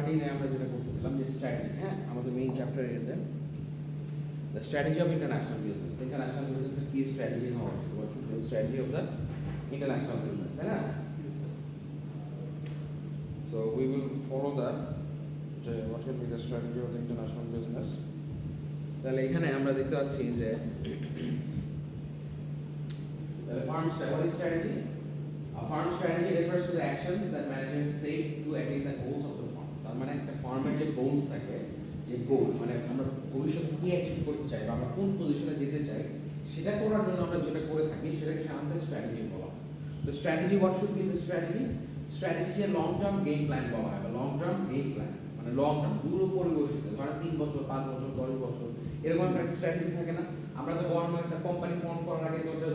13 আমরা যেটা করতেছিলাম যে স্ট্র্যাটেজি, হ্যাঁ আমাদের মেইন চ্যাপ্টার এতে the strategy of international business. The international business is key strategy in how what should be the strategy of the international business, है ना? Yes, sir. So we will follow that. What will be the strategy of the international business? তাহলে এখানে আমরা দেখতে পাচ্ছি যে the firm what is strategy? A firm strategy refers to the actions that managers take to attain the goals of the firm. তার মানে একটা ফার্মের যে গোলস থাকে, যে গোল মানে আমরা ভবিষ্যতে কি অ্যাচিভ করতে চাই বা আমরা কোন পজিশনে যেতে চাই সেটা করার জন্য আমরা যেটা করে থাকি সেটাকে সাধারণত স্ট্র্যাটেজি বলা হয়। তো strategy what should be the strategy? Strategy a long term game plan বলা হয় বা লং টার্ম গেম প্ল্যান, মানে লং টার্ম দূর পরিবর্তিত, ধরেন 3 বছর 5 বছর 10 বছর এরকম একটা স্ট্র্যাটেজি থাকে না? আমরা তো বড় একটা কোম্পানি ফর্ম করার আগে তো একটা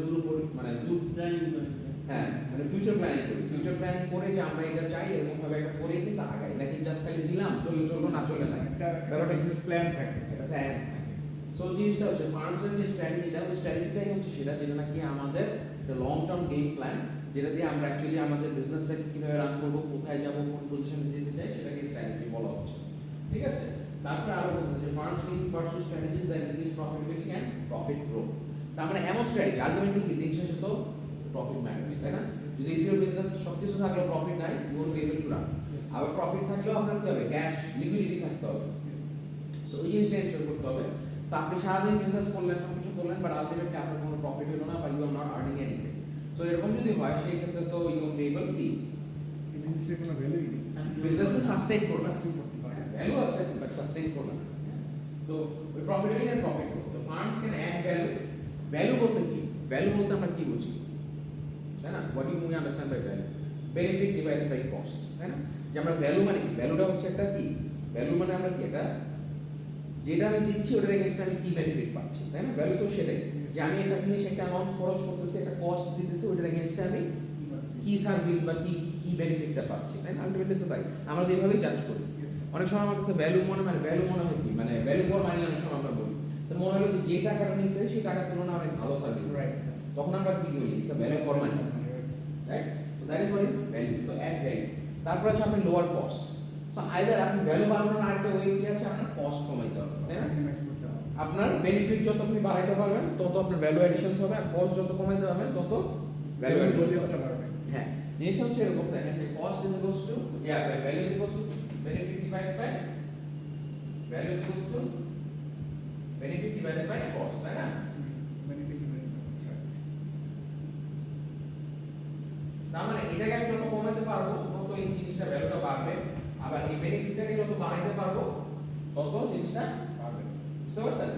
মানে দূর Planning করি। হ্যাঁ মানে ফিউচার প্ল্যানিং করি, ফিউচার প্ল্যানিং করে যে আমরা এটা চাই এরকম ভাবে একটা করে কিন্তু আগাই, নাকি জাস্ট খালি দিলাম চললো না চলে না, একটা ব্যাপারটা বিজনেস প্ল্যান থাকে। এটা প্ল্যান থাকে। সো জিনিসটা হচ্ছে ফার্মসের যে স্ট্র্যাটেজিটা, ওই স্ট্র্যাটেজিটাই হচ্ছে সেটা যেটা নাকি আমাদের একটা লং টার্ম গেম প্ল্যান, যেটা দিয়ে আমরা অ্যাকচুয়ালি আমাদের বিজনেসটাকে কিভাবে রান করবো, কোথায় যাবো, কোন পজিশনে যেতে চাই সেটাকে স্ট্র্যাটেজি বলা হচ্ছে, ঠিক আছে? তারপরে আরো বলছে যে firms need to pursue strategies that increase profitability and profit growth. তার মানে এমন স্ট্র্যাটেজি আলটিমেটলি কি দিন শেষে তো প্রফিট ম্যাটার্স, তাই না? যদি ইউর বিজনেস সবকিছু থাকলেও প্রফিট নাই, you will be able to run. আবার প্রফিট থাকলেও আপনার কি হবে, ক্যাশ লিকুইডিটি থাকতে হবে। সো এই জিনিসটা এনশিওর করতে হবে। সো আপনি সারাদিন বিজনেস করলেন, সব কিছু করলেন, বাট আলটিমেটলি আপনার কোনো প্রফিট হলো না বা you are not earning anything. তো এরকম যদি হয় সেই ক্ষেত্রে তো ইউ উইল বি এবল কি বিজনেসের কোনো ভ্যালুই নেই। বিজনেসটা সাস্টেইন করবে, সাস্টেইন করতে পারে। ভ্যালু আছে বাট সাস্টেইন করবে না। তো ওই প্রফিটেবিলিটি এন্ড প্রফিট গ্রোথ, তো firms can add value. Value বলতে কি? ভ্যালু বলতে আমরা কি বুঝি, তাই না? What you we understand by value? Benefit divided by cost, তাই না? যে আমরা ভ্যালু মানে কি? ভ্যালুটা হচ্ছে একটা কি, ভ্যালু মানে আমরা কি এটা যেটা আমি দিচ্ছি ওটার এগেইনস্টে আমি কি বেনিফিট পাচ্ছি, তাই না? ভ্যালু তো সেটাই যে আমি একটা জিনিস একটা অ্যামাউন্ট খরচ করতেছি, একটা কস্ট দিতেছি, ওটার এগেইনস্টে আমি কি সার্ভিস বা কি কি বেনিফিটটা পাচ্ছি, তাই না? আলটিমেটলি তো তাই আমরা এইভাবেই জাজ করি। অনেক সময় আমার কাছে ভ্যালু মনে হয় কি, মানে ভ্যালু ফর মানি অনেক সময় আমরা বলি, তো মনে হলো যে টাকাটা নিছে সেই টাকার তুলনায় অনেক ভালো সার্ভিস, রাইট, তখন আমরা কি বলি, it's a value for money, right? তো that is what is value. তো অ্যাড ভ্যালু। তারপরে আছে আপনি লোয়ার কস্ট। সো আইদার আপনি ভ্যালু বাড়ানোর আরেকটা ওয়ে কি আছে, আপনার কস্ট কমাইতে হবে, তাই না? আপনার বেনিফিট যত আপনি বাড়াইতে পারবেন তত আপনার ভ্যালু এডিশনস হবে, আর কস্ট যত কমাইতে পারবেন তত ভ্যালু এডিশনস হবে। হ্যাঁ, জিনিসটা হচ্ছে এরকম, দেখেন যে cost is equals to value is equals to benefit divided by value is equals to benefit divided by cost, তাই না? তার মানে এটাকে আমি যত কমাতে পারবো তত এই জিনিসটা ভ্যালুটা বাড়বে, আবার এই বেনিফিটটাকে যত বাড়াইতে পারবো তত জিনিসটা বাড়বে। বুঝতে পারছেন?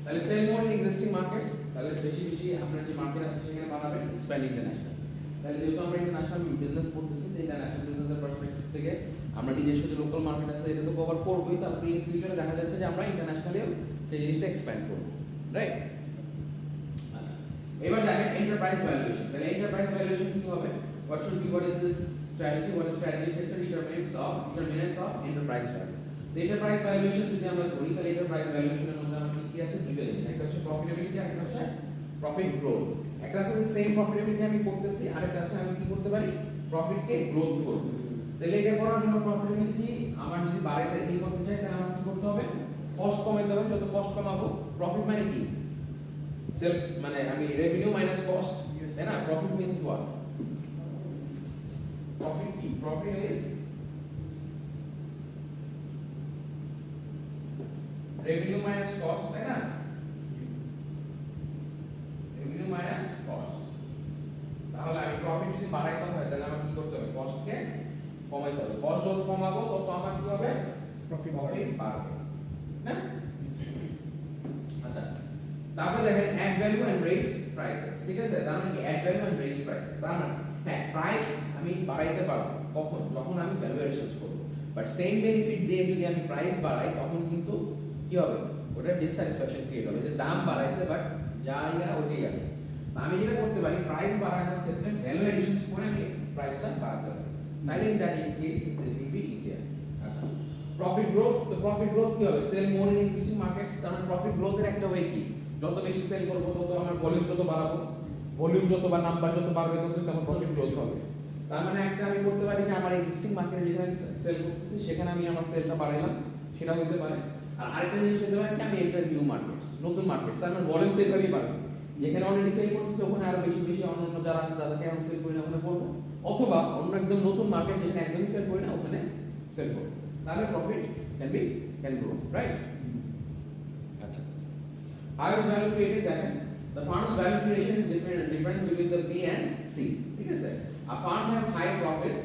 তাহলে sell more in existing markets, তাহলে বেশি বেশি আপনার যে মার্কেট আছে সেখানে বাড়াবেন, এক্সপ্যান্ড ইন্টারন্যাশনাল। তাহলে যেহেতু আমরা ইন্টারন্যাশনাল বিজনেস করতেছি, যে ইন্টারন্যাশনাল বিজনেসের পার্সপেক্টিভ থেকে আমরা নিজস্ব যে লোকাল মার্কেট আছে এটা তো কভার করবোই, তারপরে ইন ফিউচারে দেখা যাচ্ছে যে আমরা ইন্টারন্যাশনালিও সেই জিনিসটা এক্সপ্যান্ড করবো, রাইট? এবার দেখেন এন্টারপ্রাইজ ভ্যালুয়েশন। তাহলে এন্টারপ্রাইজ ভ্যালুয়েশন কি হবে? What should be, what is this strategy? What is strategy factor determinants of enterprise value? The enterprise valuation যদি আমরা ধরি তাহলে enterprise valuation এর মধ্যে আমরা কি আছে, দুইটা জিনিস, একটা হচ্ছে প্রফিটেবিলিটি আর একটা হচ্ছে প্রফিট গ্রোথ। একটা আছে সেম প্রফিটেবিলিটি আমি করতেছি, আরেকটা আছে আমি কি করতে পারি, প্রফিটকে গ্রোথ করব। তাহলে এটা করার জন্য প্রফিটেবিলিটি আমার যদি বাড়াইতে করতে চাই তাহলে আমার কি করতে হবে, কস্ট কমাইতে হবে। যত কস্ট কমাবো, প্রফিট মানে কি, সেল মানে আমি রেভিনিউ মাইনাস কস্ট, তাই না? প্রফিট মিন্স হোয়াট, প্রফিট কি, profit is revenue minus cost, তাই না? Revenue minus cost. তাহলে আমি প্রফিট যদি বাড়াইতে হয় তাহলে আমার কি করতে হবে, কস্টকে কমাইতে হবে। কস্ট যত কমাবো তত আমার কি হবে, প্রফিট বাড়বে, না? আচ্ছা, তারপরে দেখেন add value and raise prices, ঠিক আছে? তার মানে কি, add value and raise prices, তার মানে হ্যাঁ প্রাইস আমি বাড়াইতে পারবো কখন, যখন আমি ভ্যালু এডিশনস করব। বাট সেম বেনিফিট দিয়ে যদি আমি প্রাইস বাড়াই তখন কিন্তু কি হবে, ওটা ডিসস্যাটিসফ্যাকশন ক্রিয়েট হবে, যে দাম বাড়াইছে বাট যা ওটাই আছে। তো আমি যেটা করতে পারি, প্রাইস বাড়ানোর ক্ষেত্রে ভ্যালু এডিশনস করে আমি প্রাইসটা বাড়াতে পারি, তাহলে in that case it will be easier. আচ্ছা, প্রফিট গ্রোথ। তো প্রফিট গ্রোথ কি হবে, sell more in existing markets. তার মানে প্রফিট গ্রোথের একটা ওয়ে কি, যত বেশি সেল করব তত আমার ভলিউম যত বাড়াবো, ভলিউম যত বা নাম্বার যত বাড়বে তত আমার প্রফিট গ্রোথ হবে। তার মানে একটা আমি করতে পারি যে আমার এক্সিস্টিং মার্কেটে যেখানে সেল করতেছি সেখানে আমি আমার সেলটা বাড়াইলাম, সেটা হতে পারে। আর আরেকটা জিনিস হতে পারে কি আমি এন্টার নিউ মার্কেটস, নতুন মার্কেটস, তার মানে ভলিউম তো এভাবেই বাড়বে। যেখানে অলরেডি সেল করতেছে ওখানে আরো বেশি বেশি অন্য যারা আছে তাদেরকে এখন সেল করি না ওখানে করবো, অথবা অন্য একদম নতুন মার্কেট যেখানে একদমই সেল করি না ওখানে সেল করবো, তাহলে প্রফিট ক্যান গ্রো, রাইট? আচ্ছা, highest value created দেখেন, the firm's value creation is difference between the B and C, ঠিক আছে? A firm has high profits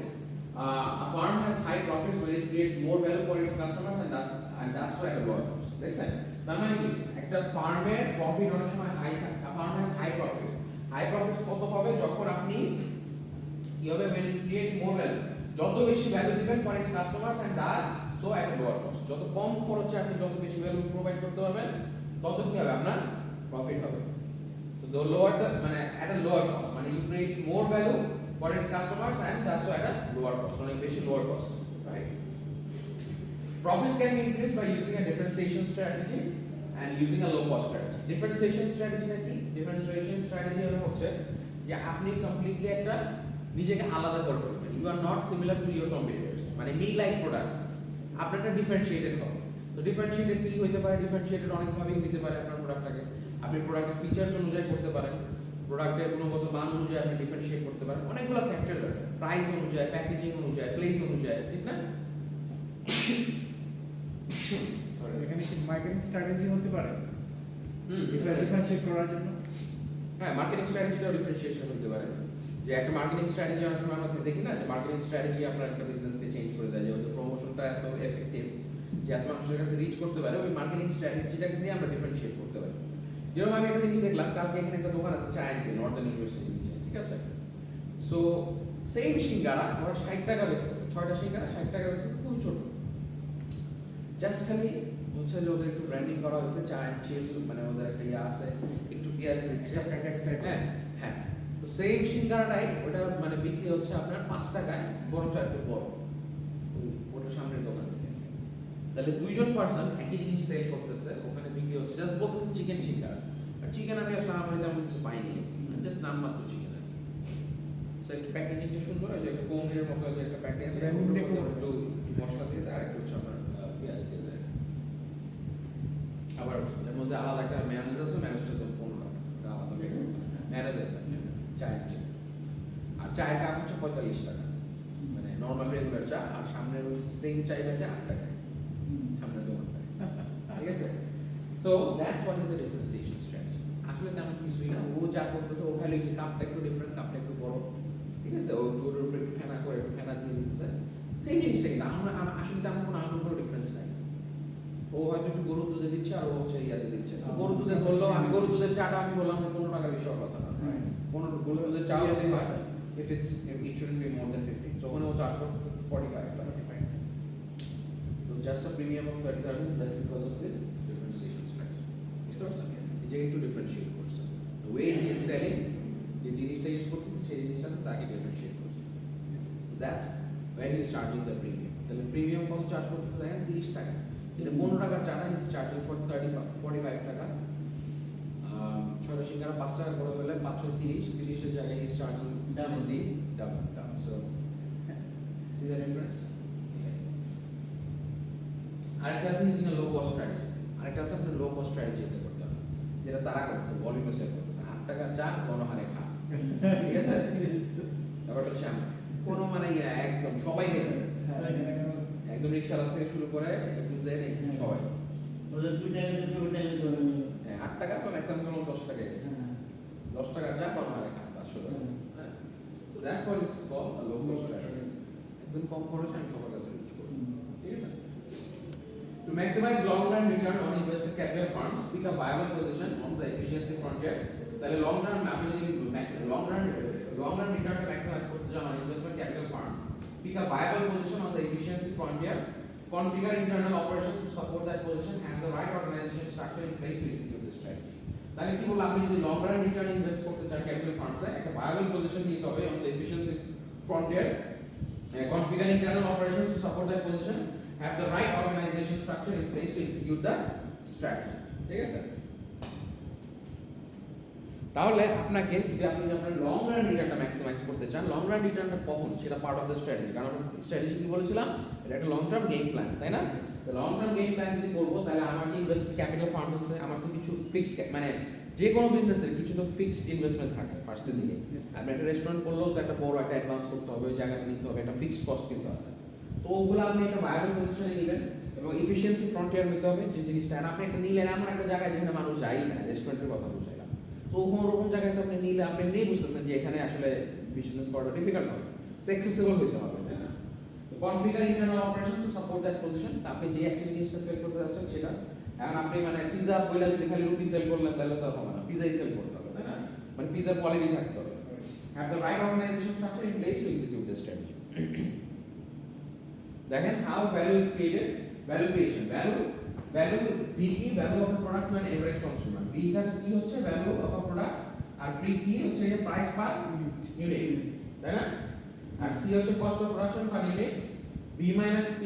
when it creates more value for its customers and that's why a lot costs, দেখছেন? তার মানে কি একটা ফার্মের profit অনেক সময় হাই থাকে, a firm has high profits কত হবে যখন আপনি কি হবে when it creates more value, যত বেশি ভ্যালু দিবেন for its customers and does so at a lower cost, যত কম খরচে আপনি যত বেশি ভ্যালু প্রোভাইড করতে পারবেন তত কি হবে আপনার প্রফিট হবে। So the lower the মানে at a lower cost মানে you create more value for its customers and that's why at a lower cost, অনেক বেশি lower cost, right? Profits can be increased by using a differentiation strategy and using a low cost strategy. Differentiation strategy টা কি? Differentiation strategy হচ্ছে যে আপনি completely একটা নিজেকে আলাদা করে ফেলবেন, you are not similar to your competitors, মানে me like products আপনারটা ডিফারেন্সিয়েটেড হবে। তো ডিফারেন্সিয়েটেড কি হইতে পারে? ডিফারেন্সিয়েটেড অনেক ভাবেই হইতে পারে আপনার প্রোডাক্টটাকে আপনি প্রোডাক্টের ফিচারস অনুযায়ী করতে পারেন, প্রোডাক্টের গুণগত মান অনুযায়ী আপনি ডিফারেন্সিয়েট করতে পারেন, অনেকগুলো ফ্যাক্টরস আছে, প্রাইস অনুযায়ী, প্যাকেজিং অনুযায়ী, প্লেস অনুযায়ী, ঠিক না? এখানে কি মার্কেটিং স্ট্র্যাটেজি হতে পারে হুম, ডিফারেন্সিয়েট করার জন্য? হ্যাঁ, মার্কেটিং স্ট্র্যাটেজিটাও ডিফারেন্সিয়েশন হতে পারে। যে একটা মার্কেটিং স্ট্র্যাটেজি অনেক সময় আমরা দেখি না যে মার্কেটিং স্ট্র্যাটেজি আপনার একটা বিজনেসকে চেঞ্জ করে দেয়, যেহেতু প্রমোশনটা এত এফেক্টিভ যে এত মানুষের কাছে রিচ করতে পারে, ওই মার্কেটিং স্ট্র্যাটেজিটাকে দিয়ে আমরা ডিফারেন্সিয়েট করতে পারি। যেরকম আমি একটা জিনিস দেখলাম, কালকে এখানে একটা দোকান আছে চায়ের, যে নর্দার্ন ইউনিভার্সিটির নিচে, ঠিক আছে? সো সেম সিঙ্গারা ওরা 60 টাকা বেচতেছে, 6টা সিঙ্গারা 60 টাকা বেচতেছে, খুব ছোট, জাস্ট খালি হচ্ছে যে ওদের একটু ব্র্যান্ডিং করা হয়েছে, চা এন্ড চিল, মানে ওদের একটা ইয়ে আছে, একটু পেঁয়াজ দিচ্ছে, প্যাকেজ টাইপ। হ্যাঁ হ্যাঁ। তো সেম সিঙ্গারাটাই ওটা মানে বিক্রি হচ্ছে আপনার 5 টাকায়, বরং একটু বড় ওটার সামনের দোকানে। তাহলে দুইজন পার্সন একই জিনিস সেল করতেছে, ওখানে বিক্রি হচ্ছে, জাস্ট বলতেছে চিকেন সিঙ্গারা, আর চিকেন আমি আসলে আমার তেমন কিছু পাইনি, জাস্ট নাম মাত্র চিকেন। সো একটু প্যাকেজিংটা সুন্দর, ওই যে একটা কোনের মতো যে একটা প্যাকেজ, একটু মশলা দিয়ে দেয়, আর একটু হচ্ছে আপনার পেঁয়াজ দিয়ে দেয়। আবার এর মধ্যে আলাদা একটা ম্যানেজ আছে, ম্যানেজটা তো 15 টাকা আলাদা ম্যানেজ আছে চায়ের চেয়ে। আর চায়ের দাম হচ্ছে 45 টাকা, মানে নর্মাল রেগুলার চা, আর সামনে ওই সেম চাই বেচে 8 টাকা সামনের দোকানটা, ঠিক আছে? So that's what is the differentiation strategy. আসলে তেমন কিছুই না, ও যা করতেছে ও খালি একটু কাপটা একটু ডিফারেন্ট, কাপটা একটু বড়, ঠিক আছে? ও ওর উপরে একটু ফেনা করে একটু ফেনা দিয়ে দিতেছে, সেই জিনিসটা কিন্তু আমরা আসলে তেমন কোনো আলাদা কোনো ডিফারেন্স নাই। ও হয়তো একটু গরুর দুধে দিচ্ছে আর ও হচ্ছে ইয়াতে দিচ্ছে, গরুর দুধে বললো, আমি গরুর দুধের চাটা আমি বললাম 15 টাকা বেশি হওয়ার কথা না, কোনো গরুর দুধের চা হলে if it shouldn't be more than 50, so ওখানে ও চার্জ করতেছে 45 টাকা, so just a premium of 30,000, that's because of this differentiation strategy. বুঝতে পারছেন? এই যে একটু ডিফারেন্সিয়েট করছে, the way he is selling, যে জিনিসটা ইউজ করতেছে সেই জিনিসটা তাকে ডিফারেন্সিয়েট করছে, that's when he is charging the premium. তাহলে প্রিমিয়াম কত চার্জ করতেছে দেখেন, 30 টাকা, যেটা 15 টাকার চাটা হি ইজ চার্জিং ফর 45 টাকা। 6টা সিঙ্গারা 5 টাকা করে হলে 530, 30 এর জায়গায় he is charging 60, double. So see the difference? আরেকটা আছে ইউজিং লো কস্ট স্ট্র্যাটেজি, আরেকটা আছে আপনি লো কস্ট স্ট্র্যাটেজি এটা করতে হবে, যেটা তারা করতেছে ভলিউমে সেল করতেছে, 8 টাকার চা গণহারে খা, ঠিক আছে? ব্যাপারটা হচ্ছে কোনো মানে একদম সবাই খেতেছে, একদম রিক্সাওয়ালা থেকে শুরু করে একটু জেড একদম সবাই, ওদের 2 টাকা দিয়ে 2 টাকা করে নিল। 8 টাকা তো ম্যাক্সিমাম কোনো 10 টাকা, 10 টাকার চা গণহারে খা, 500 টাকা। So that's what is called a low cost strategy. একদম কম খরচে আমি সবার কাছে রিচ করব, ঠিক আছে? To maximize long-term return on invested capital funds, pick a viable position on the efficiency frontier. তাহলে long term আপনি যদি long run return টা maximize করতে চান on investment capital funds, pick a viable position on the efficiency frontier, configure internal operations to support that position, have the right organization structure in place to execute this strategy. তাহলে কি বলবো, আপনি যদি long run return invest করতে চান capital funds এ, একটা viable position নিতে হবে on the efficiency frontier, configure internal operations to support that position, have the right organization structure in place to execute the strategy, ঠিক আছে? তাহলে আপনাকে যদি আপনি আপনার লং রান রিটার্নটা ম্যাক্সিমাইজ করতে চান, লং রান রিটার্নটা কখন, সেটা পার্ট অফ দ্য স্ট্র্যাটেজি। কারণ স্ট্র্যাটেজি কি বলেছিলাম, এটা একটা লং টার্ম গেম প্ল্যান, তাই না? লং টার্ম গেম প্ল্যান যদি করবো, তাহলে আমার কি ইনভেস্ট ক্যাপিটাল ফান্ড আছে, আমার তো কিছু ফিক্সড, মানে যে কোনো বিজনেসের কিছু তো ফিক্সড ইনভেস্টমেন্ট থাকে ফার্স্টের দিকে। Yes. আপনি একটা রেস্টুরেন্ট করলেও তো একটা বড় একটা অ্যাডভান্স করতে হবে, ওই জায়গাটা নিতে হবে, একটা ফিক্সড কস্ট কিন্তু আছে। তো ওগুলো আপনি একটা ভায়াবল পজিশনে নেবেন এবং এফিসিয়েন্সি ফ্রন্টিয়ার নিতে হবে যে জিনিসটা। আর আপনি একটা নিলেন এমন একটা জায়গায় যেখানে মানুষ যায় না, রেস্টুরেন্টের কথা বুঝাইলাম, তো ওরকম জায়গায় তো আপনি নিলে আপনি নিয়ে বুঝতেছেন যে এখানে আসলে বিজনেস করাটা ডিফিকাল্ট হবে, অ্যাক্সেসিবল হতে হবে, তাই না? তো configure internal operation to support that position. আপনি যে অ্যাকচুয়ালি জিনিসটা সেল করতে যাচ্ছেন সেটা, এখন আপনি মানে পিজা কইলা যদি খালি রুটি সেল করলেন তাহলে তো হবে না, পিজাই সেল করতে হবে, তাই না? মানে পিজার কোয়ালিটি থাকতে হবে। Have the right organization structure in place to execute this strategy. দেখেন how value is created, value creation, value V কি value of a product to an average consumer, V টা কি হচ্ছে value of a product, R P কি হচ্ছে যে price per unit, তাই না? আর C হচ্ছে cost of production per unit, B minus P,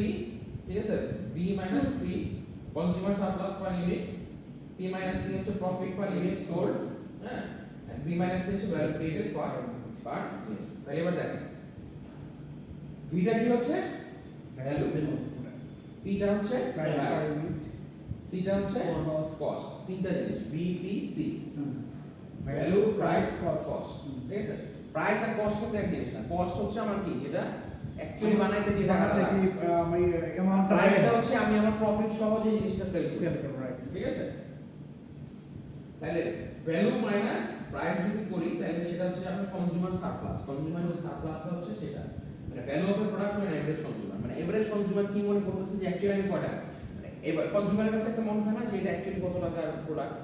ঠিক আছে, B minus P consumer surplus per unit, P minus C হচ্ছে profit per unit sold, হ্যাঁ, and B minus C হচ্ছে value created per unit। তাহলে এবার দেখেন V টা কি হচ্ছে ভ্যালু, P টা হচ্ছে Price per price, unit. C টা হচ্ছে Cost. cost, তিনটা জিনিস B P C, value price cost. Cost, ঠিক আছে? প্রাইস আর কস্ট কিন্তু এক জিনিস না, কস্ট হচ্ছে আমার কি, যেটা অ্যাকচুয়ালি বানাইতে যে টাকাটা বানাতে যে আমি অ্যামাউন্টটা প্রাইসটা হচ্ছে আমি আমার প্রফিট সহ যে জিনিসটা সেল করি, সেল করব, রাইট। ঠিক আছে? তাহলে ভ্যালু মাইনাস প্রাইস যদি করি তাহলে সেটা হচ্ছে আপনার কনজিউমার সারপ্লাস, কনজিউমার যে সারপ্লাসটা হচ্ছে সেটা মানে ভ্যালু অফ এ প্রোডাক্ট মানে এভারেজ কনজিউমার, মানে এভারেজ কনজিউমার কি মনে করতেছে যে অ্যাকচুয়ালি আমি কয় টাকা, মানে এবার কনজিউমারের কাছে একটা মনে হয় না যে এটা অ্যাকচুয়ালি কত টাকার প্রোডাক্ট,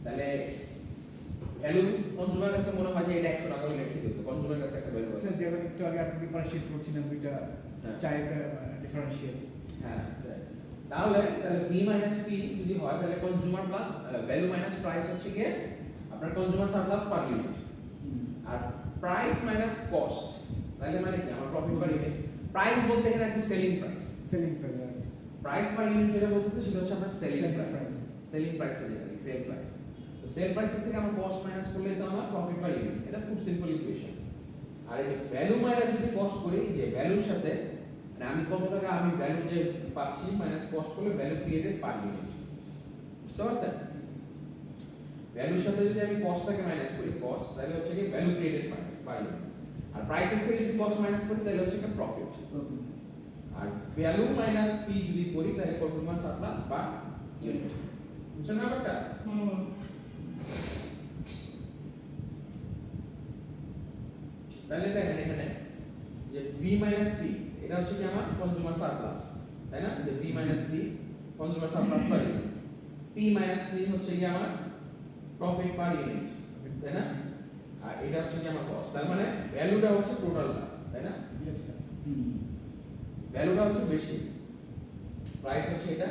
তাহলে ভ্যালু কনজিউমার কাছে মনে হয় যে এটা 100 টাকা হলে ঠিক হতো, কনজিউমার কাছে একটা ভ্যালু আছে। স্যার যেমন একটু আগে আপনি ডিফারেন্সিয়েট করছিলেন দুইটা হ্যাঁ। চায়ের ডিফারেন্সিয়েট। হ্যাঁ, তাহলে V মাইনাস P যদি হয় তাহলে consumer plus value minus price হচ্ছে কি আপনার কনজিউমার সারপ্লাস পার ইউনিট, আর প্রাইস মাইনাস কস্ট তাহলে মানে কি আমার প্রফিট পার ইউনিট। প্রাইস বলতে গেলে একটা selling price, selling price, right. Price per unit যেটা বলতেছে সেটা হচ্ছে আপনার selling Selling price, price. Selling প্রাইসটা যেটা সেল প্রাইস। তো সেল প্রাইস থেকে আমার কস্ট মাইনাস করলে তো আমার প্রফিট পার ইউনিট, এটা খুব সিম্পল ইকুয়েশন। আর এই ভ্যালু মাইনাস যদি কস্ট করি, যে ভ্যালুর সাথে মানে আমি কত টাকা আমি ভ্যালু যে পাচ্ছি মাইনাস কস্ট করলে ভ্যালু ক্রিয়েটেড পার ইউনিট, বুঝতে পারছেন? ভ্যালুর সাথে যদি আমি কস্টটাকে মাইনাস করি, কস্ট তাহলে হচ্ছে কি ভ্যালু ক্রিয়েটেড পার ইউনিট, আর প্রাইসের থেকে যদি কস্ট মাইনাস করি তাহলে হচ্ছে কি প্রফিট, আর ভ্যালু মাইনাস পি যদি করি তাহলে কনজিউমার সারপ্লাস পার ইউনিট, বুঝছেন ব্যাপারটা? তাহলে দেখেন এখানে যে V মাইনাস P এটা হচ্ছে কি আমার কনজিউমার সারপ্লাস, তাই না? যে V minus P consumer surplus per unit, P minus C হচ্ছে কি আমার প্রফিট পার ইউনিট, তাই না? আর এটা হচ্ছে কি আমার কস্ট, তার মানে ভ্যালুটা হচ্ছে টোটালটা, তাই না? Yes sir. ভ্যালুটা হচ্ছে বেশি, প্রাইস হচ্ছে এটা,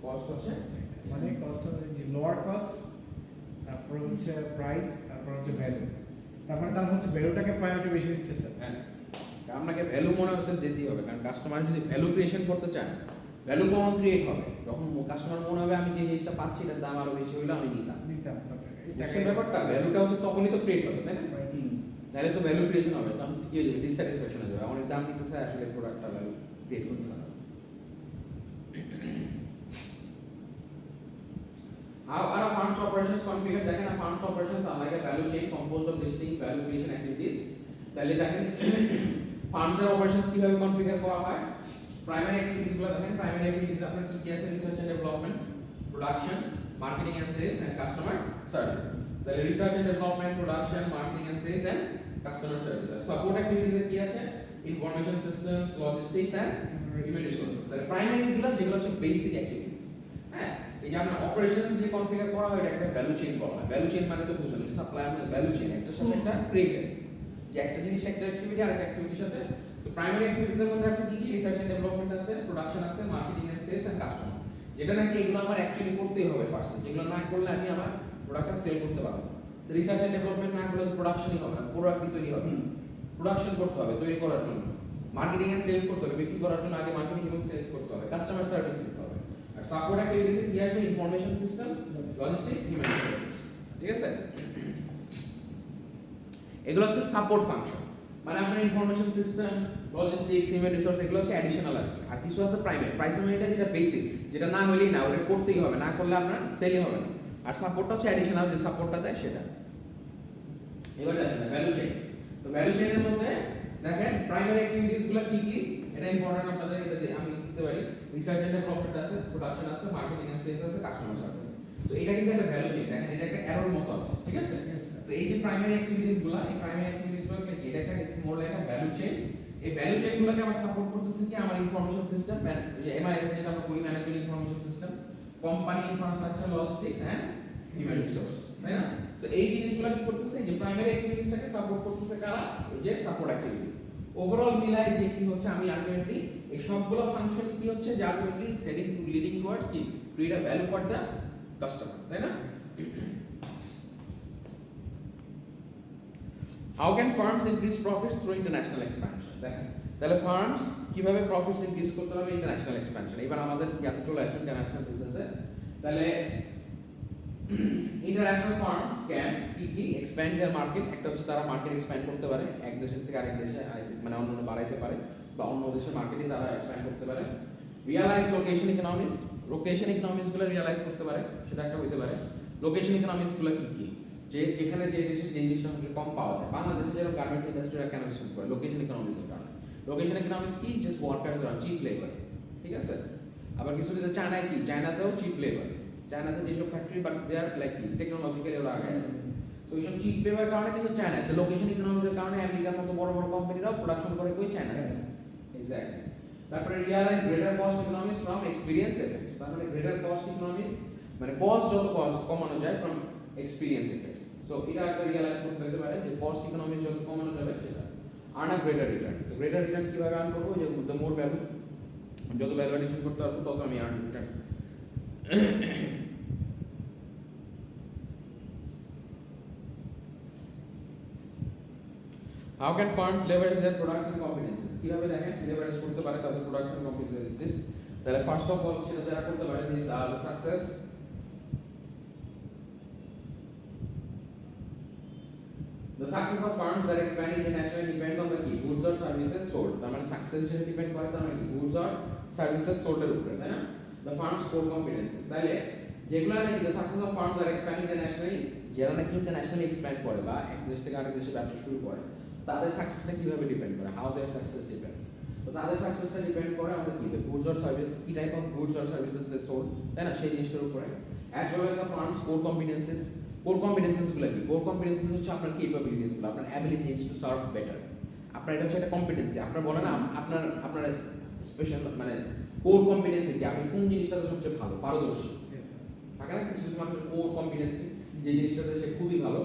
কস্ট হচ্ছে মানে কস্ট যে লোয়ার কস্ট, তারপর হচ্ছে প্রাইস, তারপর হচ্ছে ভ্যালু। তারপরে তার হচ্ছে ভ্যালুটাকে প্রায়োরিটি বেশি দিচ্ছে স্যার। হ্যাঁ, আপনাকে ভ্যালু মনে হতে দিতেই হবে, কারণ কাস্টমার যদি ভ্যালু ক্রিয়েশন করতে চান, ভ্যালু কখন ক্রিয়েট হবে, তখন কাস্টমার মনে হবে আমি যে জিনিসটা পাচ্ছি এটার দাম আরো বেশি হইলে আমি নিতাম, নিতাম দেখছেন ব্যাপারটা? ভ্যালুটা হচ্ছে তখনই তো ক্রিয়েট হবে, তাই না? নাহলে তো ভ্যালু ক্রিয়েশন হবে, তখন কি হয়ে যাবে, ডিসস্যাটিসফ্যাকশন হয়ে যাবে, অনেক দাম নিতেছে আসলে প্রোডাক্টটা ভ্যালু ক্রিয়েট করতেছে না। How are funds operations configured? দেখেন funds operations are like a value chain composed of distinct value creation activities. তাহলে দেখেন funds এর operations কিভাবে কনফিগার করা হয়। প্রাইমারি অ্যাক্টিভিটিস গুলো দেখেন, প্রাইমারি অ্যাক্টিভিটিস আপনার কি কি আছে, research and development, production, marketing and sales and customer service. তাহলে research and development, production, marketing and sales and customer service. Support activities এর কি আছে, information systems, logistics and human resource. তাহলে প্রাইমারি গুলো যেগুলো হচ্ছে বেসিক অ্যাক্টিভিটিস, হ্যাঁ, এই যে আমরা অপারেশন যে কনফিগার করা হয় এটা একটা ভ্যালু চেইন বলা হয়। ভ্যালু চেইন মানে তো বুঝুন, সাপ্লাই মানে ভ্যালু চেইন, একটার সাথে একটা ক্রিয়েটেড, যে একটা জিনিস একটা অ্যাক্টিভিটি আর একটা অ্যাক্টিভিটির সাথে। তো প্রাইমারি অ্যাক্টিভিটিস এর মধ্যে আছে কি কি, রিসার্চ এন্ড ডেভেলপমেন্ট আছে, প্রোডাকশন আছে, marketing and sales and customer, যেটা নাকি এগুলো আমার অ্যাকচুয়ালি করতেই হবে ফার্স্ট, যেগুলো না করলে আমি আমার প্রোডাক্টটা সেল করতে পারবো না। রিসার্চ এন্ড ডেভেলপমেন্ট না করলে প্রোডাকশনই হবে না, প্রোডাক্ট তৈরি হবে, প্রোডাকশন করতে হবে তৈরি করার জন্য, মার্কেটিং এন্ড সেলস করতে হবে, বিক্রি করার জন্য আগে মার্কেটিং এবং সেলস করতে হবে, কাস্টমার সার্ভিস দিতে হবে, আর সাপোর্ট অ্যাক্টিভিটিস কি আসবে, information systems, logistics, human resources, ঠিক আছে? এগুলো হচ্ছে সাপোর্ট ফাংশন, মানে আপনার information system, logistics, human resource, এগুলো হচ্ছে অ্যাডিশনাল আর কিছু আছে প্রাইমারি। প্রাইমারি যেটা বেসিক, যেটা না হলেই না, ওটা করতেই হবে, না করলে আপনার সেলই হবে না। আর সাপোর্টটা হচ্ছে অ্যাডিশনাল, যে সাপোর্টটা দেয় সেটা। এবার দেখেন ভ্যালু চেইন। তো ভ্যালু চেইনের মধ্যে দেখেন প্রাইমারি অ্যাক্টিভিটিস গুলো কি কি, এটা ইম্পর্টেন্ট আপনাদের, এটা আমি দিতে পারি। রিসার্চ এন্ড ডেভেলপমেন্ট আছে, প্রোডাকশন আছে, মার্কেটিং এন্ড সেলস আছে, কাস্টমার সার্ভিস। তো এটা কিন্তু একটা ভ্যালু চেইন, দেখেন এটা একটা এরর মতো আছে, ঠিক আছে? তো এই যে প্রাইমারি অ্যাক্টিভিটিস গুলো, এই প্রাইমারি অ্যাক্টিভিটিস গুলো কি, এটা একটা it's more like a value chain. এই ভ্যালু চেইন গুলোকে আমরা সাপোর্ট করতেছি কি, আমার ইনফরমেশন সিস্টেম, এমআইএস যেটা আমরা বলি, management information system, company infrastructure, logistics and human resource, তাই না? তো এই জিনিসগুলো কি করতেছে, যে প্রাইমারি অ্যাক্টিভিটিসটাকে সাপোর্ট করতেছে কারা, এই যে সাপোর্ট অ্যাক্টিভিটিস। ওভারঅল মিলাই যে কি হচ্ছে, আমি আলটিমেটলি এই সবগুলো ফাংশন কি হচ্ছে, যে ultimately setting to leading towards কি, create a value for the customer, তাই না? How can firms increase profits through international expansion? দেখেন তাহলে ফার্মস কিভাবে প্রফিটস ইনক্রিজ করতে হবে ইন্টারন্যাশনাল এক্সপ্যানশন। এবার আমাদের ইয়াতে চলে আসে ইন্টারন্যাশনাল বিজনেসে। তাহলে ইন্টারন্যাশনাল ফার্মস ক্যান কি এক্সপ্যান্ড देयर মার্কেট। একটা হচ্ছে তারা মার্কেট এক্সপ্যান্ড করতে পারে, এক দেশ থেকে আরেক দেশে, মানে অন্য বাড়াইতে পারে, বা অন্য দেশের মার্কেটে তারা এক্সপ্যান্ড করতে পারে। Realise location economics, location economics গুলো রিয়ালাইজ করতে পারে, সেটা একটা হইতে পারে। লোকেশন ইকোনমিক্স গুলো কি, যে যেখানে যে দেশে যে জিনিসটা কম পাওয়া যায়। বাংলাদেশে যেরকম গার্মেন্টস ইন্ডাস্ট্রিটা কেন শুরু করে, লোকেশন ইকোনমিক্সের কারণে। লোকেশন ইকোনমিক্স কি, জাস্ট ওয়ার্কার্স আর চিপ লেবার, ঠিক আছে? আবার কিছু কিছু চায়নায় কি, চায়নাতেও চিপ লেবার, চায়নাতে যেসব factory, but they are like technologically ওরা আগে আছে। তো এইসব চিপ লেবার কারণে কিন্তু চায়নায়, তো লোকেশন ইকোনমিক্সের কারণে আমেরিকার মতো বড় বড় কোম্পানিরাও প্রোডাকশন করে কই, চায়নাতে। এক্স্যাক্টলি। তারপরে realise greater cost economics from experience effects. তার মানে গ্রেটার কস্ট ইকোনমিক্স মানে কস্ট যত কমানো যায় ফ্রম এক্সপেরিয়েন্স এফেক্টস। সো এটা একটা রিয়ালাইজ করতে হতে পারে, যে কস্ট ইকোনমিক্স যত কমানো যাবে সেটা। আর্ন আ গ্রেটার রিটার্ন। তো গ্রেটার রিটার্ন কিভাবে আর্ন করবো, যে দ্য মোর ভ্যালু, যত ভ্যালু অ্যাডিশন করতে পারবো তত আমি earn return. How can firms leverage their production competencies? কিভাবে দেখেন leverage করতে পারে তাদের production competencies? তাহলে ফার্স্ট অফ অল সেটা যারা করতে পারে, this are success. The success of firms that expand internationally depends on the key goods or services sold. তার মানে সাকসেস যেটা ডিপেন্ড করে, তার মানে কি, goods or services sold এর উপরে, তাই না? The firm's core competencies. তাহলে যেগুলো নাকি the success of firms that expand internationally, যারা নাকি ইন্টারন্যাশনালি এক্সপ্যান্ড করে বা এক দেশ থেকে আরেক দেশে ব্যবসা শুরু করে, তাদের সাকসেসটা কিভাবে ডিপেন্ড করে, হাউ देयर সাকসেস ডিপেন্ডস। তো তাদের সাকসেসটা ডিপেন্ড করে আমাদের কি, গুডস অর সার্ভিস, কি type of goods or services they sold, তাই না, সেই জিনিসটার উপরে। As well as the firms core competencies. Core competencies গুলো কি, কোর কম্পিটেন্সিস হচ্ছে আপনার ক্যাপাবিলিটিস গুলো, আপনার অ্যাবিলিটিস টু সার্ভ বেটার। আপনার এটা হচ্ছে একটা কম্পিটেন্সি, আপনার বলে না আপনার আপনার স্পেশাল, মানে কোর কম্পিটেন্সি কি, আপনি কোন জিনিসটাতে সবচেয়ে ভালো, পারদর্শী থাকে না কিছু কিছু মানুষের কোর কম্পিটেন্সি, যে জিনিসটাতে সে খুবই ভালো,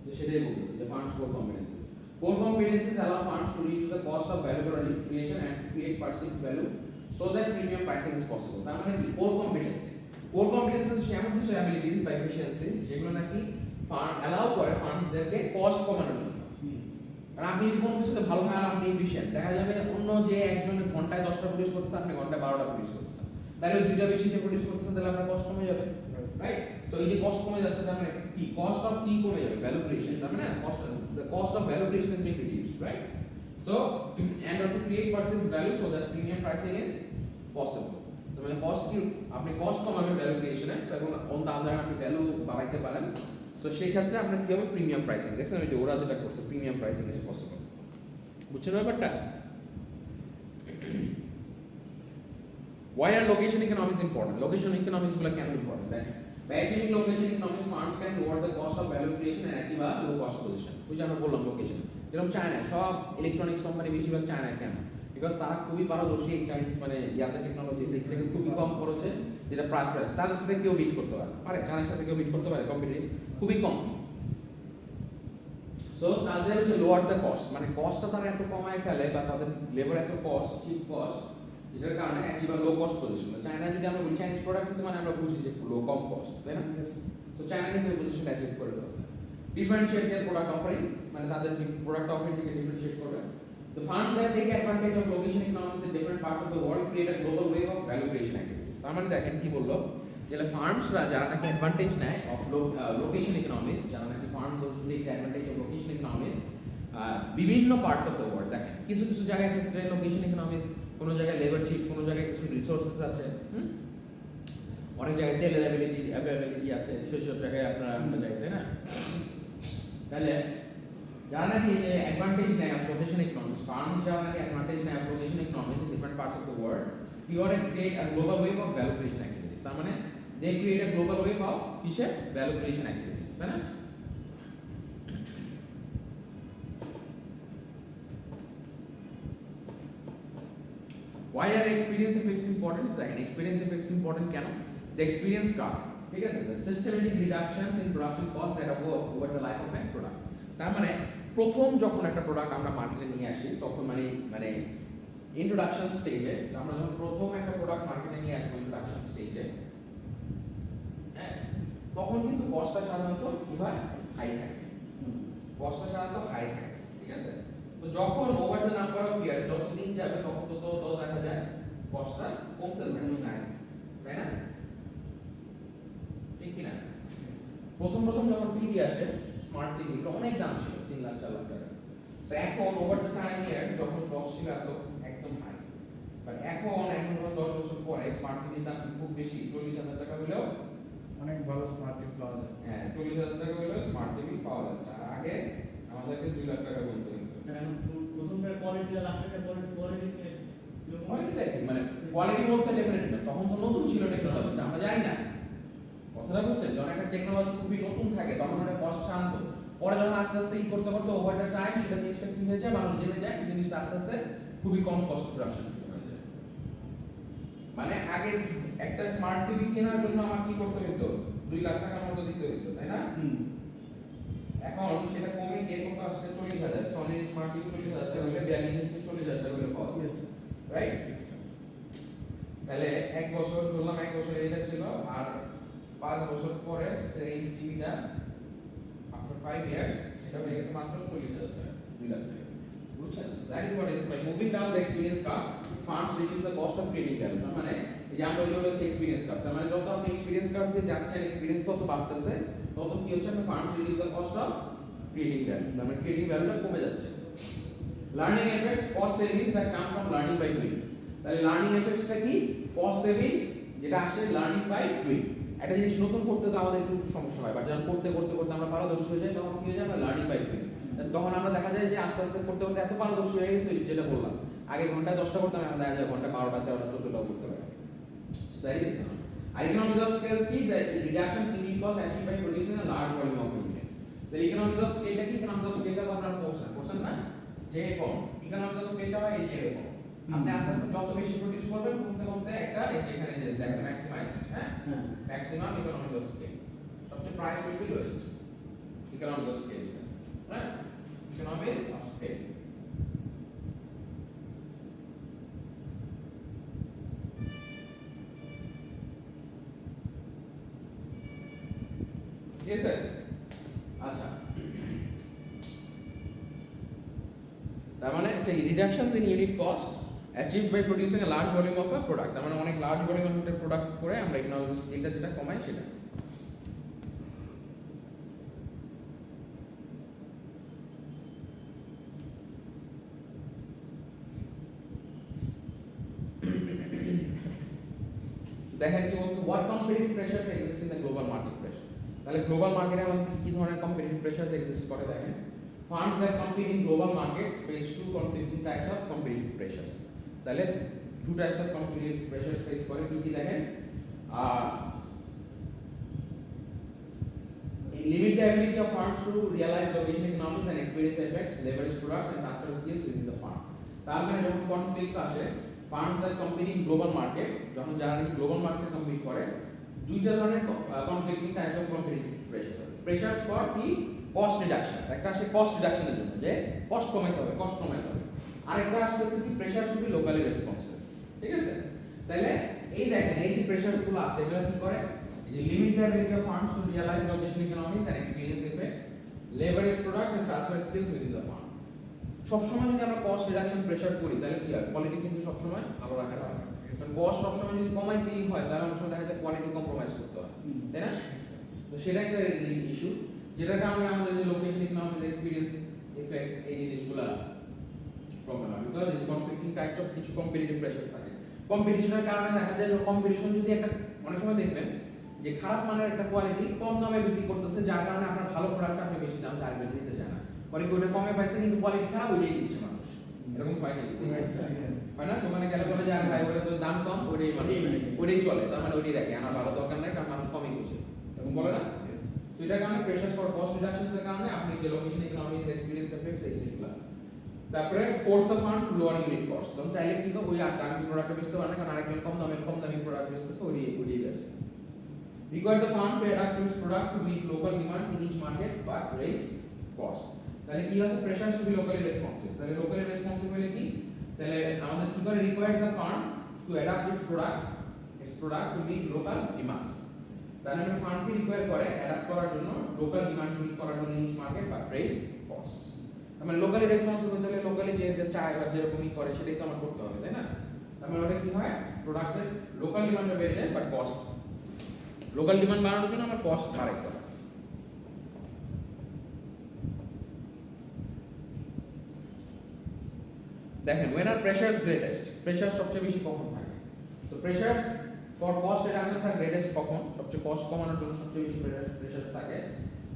যে সেটাই বলতেছে যে firms core competency. Core competencies allow firms to reduce the cost of value creation and create perceived value so that premium pricing is possible. তার মানে কি, core competency. Core competency হচ্ছে এমন কিছু abilities বা efficiencies যেগুলো নাকি ফার্ম allow করে ফার্মসদেরকে কস্ট কমানোর জন্য। কারণ আপনি যদি কোনো কিছুতে ভালো হয়, আপনি এফিশিয়েন্ট, দেখা যাবে অন্য যে একজন ঘন্টায় 10টা প্রডিউস করতেছে, আপনি ঘন্টায় 12টা প্রডিউস করতেছেন, তাহলে দুইটা বেশি প্রডিউস করতেছেন, তাহলে আপনার কস্ট কমে যাবে, রাইট? সো এই যে কস্ট কমে যাচ্ছে, তার মানে কি, কস্ট অফ কি কমে যাবে, ভ্যালু ক্রিয়েশন, তার মানে cost, the cost of value creation is being reduced, right? So and to create perceived value so that premium pricing is possible. তো মানে কস্ট কি, আপনি কস্ট কমাবেন ভ্যালু ক্রিয়েশনে, এবং অন দ্য আদার আপনি ভ্যালু বাড়াইতে পারেন। সো সেই ক্ষেত্রে আপনার কি হবে, প্রিমিয়াম প্রাইসিং। দেখছেন ওই যে ওরা যেটা করছে, প্রিমিয়াম প্রাইসিং ইজ পসিবল। বুঝছেন ব্যাপারটা? Why are location economics important? Location economics গুলো কেন ইম্পর্টেন্ট? দেখেন, by achieving location economics, firms can lower the cost of value creation and achieve a low cost position. ওই যে আমরা বললাম লোকেশন, যেরকম চায়না, সব ইলেকট্রনিক্স কোম্পানি বেশিরভাগ চায়নায়, কেন? বিকজ তারা খুবই পারদর্শী এই চাইনিজ, মানে ইয়াতে টেকনোলজি দিক থেকে খুবই কম খরচে, যেটা প্রাইস তাদের সাথে কেউ বিট করতে পারে, চায়নার সাথে কেউ বিট করতে পারে, কম্পিটিটিভ খুবই কম। সো তাদের যে লোয়ার দ্য কস্ট, মানে কস্টটা তারা এত কমায় ফেলে, বা তাদের লেবার এত কস্ট, চিপ কস্ট, এটার কারণে achieve low cost position. China যদি আমরা বলি চাইনিজ প্রোডাক্ট, কিন্তু মানে আমরা বুঝি যে লো কম কস্ট, তাই না? তো চায়না কিন্তু এই পজিশনটা অ্যাচিভ করে ফেলছে। ডিফারেন্সিয়েট দেয়ার প্রোডাক্ট অফারিং, মানে তাদের প্রোডাক্ট অফারিংকে ডিফারেন্সিয়েট করবে। The firms that take advantage of location economics in different parts of the world create a global wave of value creation activities. তার মানে দেখেন কি বললো, যেটা ফার্মসরা যারা নাকি অ্যাডভান্টেজ নেয় অফ লোকেশন ইকোনমিক্স, যারা নাকি firms take advantage of location economics বিভিন্ন পার্টস অফ দ্য ওয়ার্ল্ড, দেখেন কিছু কিছু জায়গায় ক্ষেত্রে লোকেশন ইকোনমিক্স, কোনো জায়গায় লেবার চিপ, কোনো জায়গায় কিছু রিসোর্সেস আছে, অনেক জায়গায় তেলের অ্যাভেলেবিলিটি আছে, সেসব জায়গায় আপনারা আমরা যাই, তাই না? তাহলে যারা নাকি যে অ্যাডভান্টেজ নেয় অফ লোকেশন ইকোনমিক্স, ফার্মস যারা নাকি অ্যাডভান্টেজ নেয় of location economics in different parts of the world, pure and create a global web of value creation activities. তার মানে they create a global web of কিসের value creation activities, তাই না? Why are experience effects important? Second, experience effects important কেন? The experience curve, ঠিক আছে? The systematic reductions in production cost that occur over the life of a product. তার মানে প্রথম যখন একটা প্রোডাক্ট আমরা মার্কেটে নিয়ে আসি তখন মানে ইন্ট্রোডাকশন স্টেজে, আমরা যখন প্রথম একটা প্রোডাক্ট মার্কেটে নিয়ে আসবো ইন্ট্রোডাকশন স্টেজে, হ্যাঁ, তখন কিন্তু কস্টটা সাধারণত কি হয়? হাই থাকে। কস্টটা সাধারণত হাই থাকে, ঠিক আছে? তো যখন over the number of years, যত দিন যাবে তখন তো দেখা যায় কস্টটা কমতে থাকে, তাই না? ঠিক কি না? প্রথম যখন টিভি আসে, স্মার্ট টিভি অনেক দাম ছিল, 3 লাখ 4 লাখ টাকা। তো এখন ওভার দ্য টাইম ইয়ার যখন কস্ট ছিল এত একদম হাই, বাট এখন ধরুন 10 বছর পরে স্মার্ট টিভির দাম খুব বেশি, 40,000 টাকা হলেও অনেক ভালো স্মার্ট টিভি পাওয়া যায়। হ্যাঁ, 40,000 টাকা হলেও স্মার্ট টিভি পাওয়া যাচ্ছে। আর আগে আমাদেরকে 2 লাখ টাকা গুনতে হতো। প্রথমটা কোয়ালিটি আর লাস্টেরটা কোয়ালিটি কোয়ালিটি দেখি, মানে কোয়ালিটি বলতে ডেফিনেটলি না, তখন তো নতুন ছিল টেকনোলজি, আমরা জানি না। কথাটা বুঝছেন? যখন একটা টেকনোলজি খুবই নতুন থাকে তখন ওটা কষ্ট শান্ত, পরে যখন আস্তে আস্তে করতে ওভার দ্য টাইম সেটা জিনিসটা কি হয়ে যায়, মানুষ জেনে যায়, জিনিসটা আস্তে আস্তে খুবই কম কস্ট প্রোডাকশন শুরু হয়ে যায়। মানে আগে একটা স্মার্ট টিভি কেনার জন্য আমার কি করতে হতো? 2 লাখ টাকার মতো দিতে হতো, তাই না? এখন সেটা কমে গিয়ে কত আসছে? 40,000। সনি স্মার্ট টিভি 40,000 টাকা হলে 42 ইঞ্চি 40,000 টাকা হলে পাওয়া যায়, রাইট? তাহলে 1 বছর ধরলাম, 1 বছর এটা ছিল, আর 5 বছর পরে সেই টিভিটা আফটার 5 ইয়ার্স সেটা হয়ে গেছে মাত্র 40,000 টাকা, 2 লাখ টাকা। বুঝছেন? That is what is by moving down the experience curve, firms reduce the cost of creating value. তার মানে এই যে আমরা হচ্ছে এক্সপেরিয়েন্স কার্ভ, তার মানে যত আপনি এক্সপেরিয়েন্স কার্ভ দিয়ে যাচ্ছেন, এক্সপেরিয়েন্স তত বাড়তেছে, তত কি হচ্ছে? আপনি firms reduce the cost of creating value, তার মানে ক্রিয়েটিং ভ্যালুটা কমে যাচ্ছে। Learning effects, cost savings that come from learning by doing. তাহলে লার্নিং এফেক্টসটা কি? কস্ট সেভিংস যেটা আসে লার্নিং বাই ডুইং। একটা জিনিস নতুন করতে তো আমাদের একটু সমস্যা হয়, বাট যখন করতে আমরা পারদর্শী হয়ে যাই তখন কি হয়ে যায়? আমরা লার্নিং বাই ডুইং। তখন আমরা দেখা যায় যে আস্তে আস্তে করতে এত পারদর্শী হয়ে গেছে, যেটা বললাম আগে ঘন্টায় 10টা করতাম, এখন দেখা যায় ঘন্টা 12টা 13টা 14টাও করতে পারে। That is economies of scale কি? The reductions in unit cost achieved by producing a large volume of unit. The economies of scale টা কি? Economies of scale টা আপনারা পড়ছেন না? যে এরকম economies of scale টা হয় এই যে এরকম, আপনি আস্তে আস্তে যত বেশি প্রডিউস করবেন কমতে একটা এই যে এখানে যে দেখেন ম্যাক্সিমাইজ, হ্যাঁ, ম্যাক্সিমাম ইকোনমিজ অফ স্কেল, সবচেয়ে price will be lowest economies of scale, হ্যাঁ, ইকোনমিজ অফ স্কেল। ঠিক আছে? আচ্ছা, তার মানে রিডাকশনস in unit cost achieved by producing a large volume of a product, তার মানে অনেক লার্জ ভলিউম অফ প্রোডাক্ট করে আমরা ইকোনমিক অফ স্কেলটা যেটা কমাই সেটা। দেখেন কি বলছে, what competitive pressures exist in the global market pressure। তাহলে গ্লোবাল মার্কেটে আমাদের কি ধরনের কম্পিটিটিভ প্রেসারস এক্সিস্ট করে? দেখেন, firms that compete in global markets face two competitive types of competitive pressures. তাহলে 2 types of competitive pressure face করে, কি দেখেন, limit the ability of firms to realize location economics and experience effects, leverage products and transfer skills within the firm। তার মানে যখন conflicts আসে, firms that compete in global markets, যখন যারা global মার্কেটে কম্পিট করে, দুইটা ধরনের conflicting types of competitive pressure. Pressures for কি? কস্ট রিডাকশন, একটা আসে কস্ট রিডাকশনের জন্য, যে কস্ট কমাইতে হবে, আরেকটা আসছে কি? প্রেসারস টু বি লোকালি রেসপন্সিভ। ঠিক আছে? তাহলে এই দেখেন, এই যে প্রেসারস গুলো আছে এগুলো কি করে? যে limit the ability of firms to realise location economics and experience effects, leverage products and transfer skills within the firm. সবসময় যদি আমরা কস্ট রিডাকশন প্রেসার করি তাহলে কি হয়? কোয়ালিটি কিন্তু সবসময় ভালো রাখা যাবে। কস্ট সবসময় যদি কমাইতেই হয় তাহলে অনেক সময় দেখা যায় কোয়ালিটি কম্প্রোমাইজ করতে হয়, তাই না? তো সেটা একটা ইস্যু, যেটার কারণে আমাদের যে লোকেশন ইকোনমিক এক্সপিরিয়েন্স এফেক্টস এই জিনিসগুলো প্রবলেম হয়, বিকজ এই কনফ্লিক্টিং টাইপস অফ কিছু কম্পিটিটিভ প্রেসার থাকে। কম্পিটিশনের কারণে দেখা যায় যে কম্পিটিশন যদি একটা অনেক সময় দেখবেন যে খারাপ মানের একটা কোয়ালিটি কম দামে বিক্রি করতেছে, যার কারণে আপনার ভালো প্রোডাক্ট আপনি বেশি দাম টার্গেট নিতে চান না, পরে কি ওটা কমে পাইছে কিন্তু কোয়ালিটি খারাপ ওইটাই দিচ্ছে মানুষ, এরকম হয় নাকি? হয় না? দোকানে গেলে বলে যে আরে ভাই ওটা তো দাম কম, ওইটাই মানুষ ওইটাই চলে, তার মানে ওইটাই রাখি, আমার ভালো দরকার নাই, কারণ মানুষ কমই বুঝে, এরকম বলে না? তো এটার কারণে প্রেসার ফর কস্ট রিডাকশনস এর কারণে আপনি যে লোকেশন ইকোনমিক্স এক্সপেরিয়েন্স এফেক্টস এই জিনিসগুলো, তারপরে force the fund to lower unit cost. তুমি চাইলে কি করো ওই দামি প্রোডাক্ট বেচতে পারে না, কারণ আরেকজন কম দামি প্রোডাক্ট বেচতেছে, ওইটাই বেচে। Require the fund to adapt to its product to meet local demands in each market but raise costs. তাহলে কি আছে? Pressures to be locally responsive. তাহলে লোকালি রেসপন্সিভ হলে কি? তাহলে আমাদের কি করে requires the fund to adapt its product to meet local demands. তাহলে আমরা ফান্ডকে রিকোয়ার করে অ্যাডাপ্ট করার জন্য লোকাল ডিমান্ডস মিট করার জন্য ইচ মার্কেট বা রেজ কস্ট। মানে লোকালি রেসপন্সিভ হতে হলে লোকালি যে চায় বা যেরকমই করে সেটাই তো আমার করতে হবে, তাই না? তার মানে ওটা কি হয়? প্রোডাক্টের লোকাল ডিমান্ডটা বেড়ে যায় বাট কস্ট, লোকাল ডিমান্ড বাড়ানোর জন্য আমার কস্ট বাড়াইতে হবে। দেখেন when are pressures greatest, pressure সবচেয়ে বেশি কখন থাকে? তো pressures for cost reductions are greatest কখন? সবচেয়ে কস্ট কমানোর জন্য সবচেয়ে বেশি প্রেসারস থাকে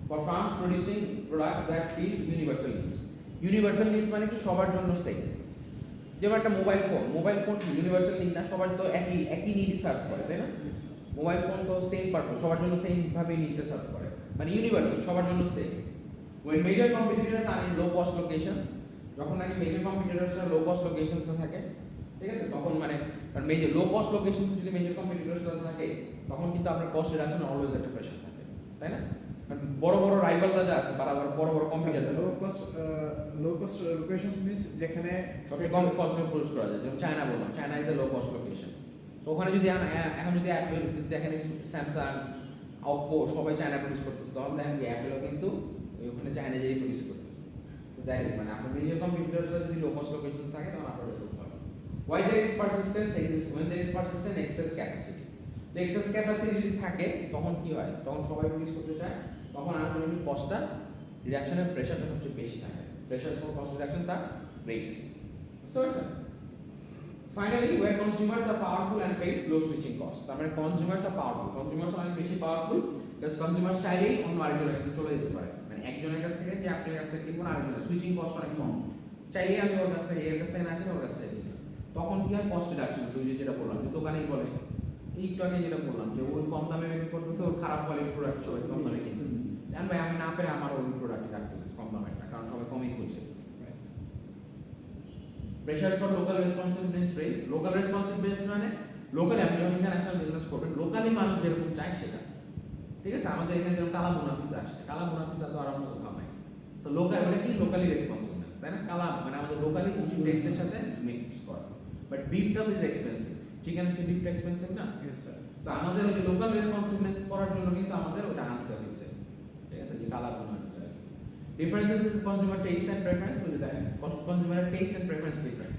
for firms producing products that fill universal needs. Universal needs মানে কি? সবার জন্য সেম। যেমন একটা মোবাইল ফোন ইউনিভার্সাল নিড না, সবার তো একই নিডই সার্ভ করে, তাই না? মোবাইল ফোন তো সেম পারপাস, সবার জন্য সেম ভাবে নিডটা সার্ভ করে, মানে ইউনিভার্সাল, সবার জন্য same. when major competitors are in low cost locations, যখন নাকি মেজর কম্পিটিটরসরা লো কস্ট লোকেশনসে থাকে, ঠিক আছে, তখন মানে মেজর লো কস্ট লোকেশনসে যদি মেজর কম্পিটিটরসরা থাকে তখন কিন্তু আপনার কস্ট রিডাকশন অলওয়েজ একটা প্রেসার থাকে, তাই না? বড় রাইভালরা যা আছে তারা বড় competitor, low cost locations means যেখানে সবচেয়ে কম কস্ট প্রডিউস করা যায়, যেমন চায়না বললাম, China is a low cost location. তো ওখানে যদি এখন যদি অ্যাপল দেখেন, স্যামসাং, অপ্পো সবাই চায়না প্রডিউস করতেছে, তখন দেখেন যে অ্যাপেলও কিন্তু ওখানে চায়না যেই প্রডিউস করতেছে। সো দ্যাট ইজ মানে আপনার মেজর কম্পিটিটরসরা যদি লো কস্ট লোকেশন থাকে তখন আপনার এরকম হয়। Why there is persistence exists? When there is persistent excess capacity, the excess capacity যদি থাকে তখন কি হয়? তখন সবাই প্রডিউস করতে চায়, তখন আলটিমেটলি কস্টটা রিডাকশনের প্রেসারটা সবচেয়ে বেশি থাকে। Pressure for cost reductions are greatest. So finally, where consumers are powerful and face low switching costs. তার মানে consumers are powerful, consumers অনেক বেশি পাওয়ারফুল, because consumers চাইলেই অন্য আরেকজনের কাছে চলে যেতে পারে, মানে একজনের কাছ থেকে যে আপনার কাছ থেকে কিনবো আরেকজনের, সুইচিং কস্ট অনেক কম, চাইলেই আমি ওর কাছ থেকে এর কাছ থেকে না কিনে ওর কাছ থেকে কিনি, তখন কি হয়? Cost reduction. ওই যেটা বললাম যে দোকানেই বলে একটু আগে যেটা বললাম যে ওই কম দামে বিক্রি করতেছে, ওর খারাপ কোয়ালিটির প্রোডাক্ট সবাই কম দামে কিনতেছে, জান ভাই আমি না পেরে আমার ওই প্রোডাক্টই রাখতে কম দামেরটা, কারণ সবাই কমই খুঁজে। Pressures for local responsiveness raise. Local responsiveness মানে লোকাল, আপনি যখন ইন্টারন্যাশনাল বিজনেস করবেন লোকালি মানুষ যেরকম চায় সেটা, ঠিক আছে? আমাদের এখানে যেমন কালা বোনা পিজা আসছে, কালা বোনা পিজা তো আর অন্য কোথাও নাই। সো লোকাল মানে কি? লোকালি রেসপন্সিভনেস, তাই না? কালা মানে আমাদের লোকালি উঁচু টেস্টের সাথে মিক্স করা। বাট বিফটা ইজ এক্সপেন্সিভ, চিকেন হচ্ছে বিফটা এক্সপেন্সিভ না? Yes sir. তো আমাদের ওই লোকাল রেসপন্সিভনেস করার জন্য কিন্তু আমাদের ওটা আনতে হয়েছে, ঠিক আছে? যে কালা বোনা differences in consumer taste and preference will be there. Consumer taste and preference different.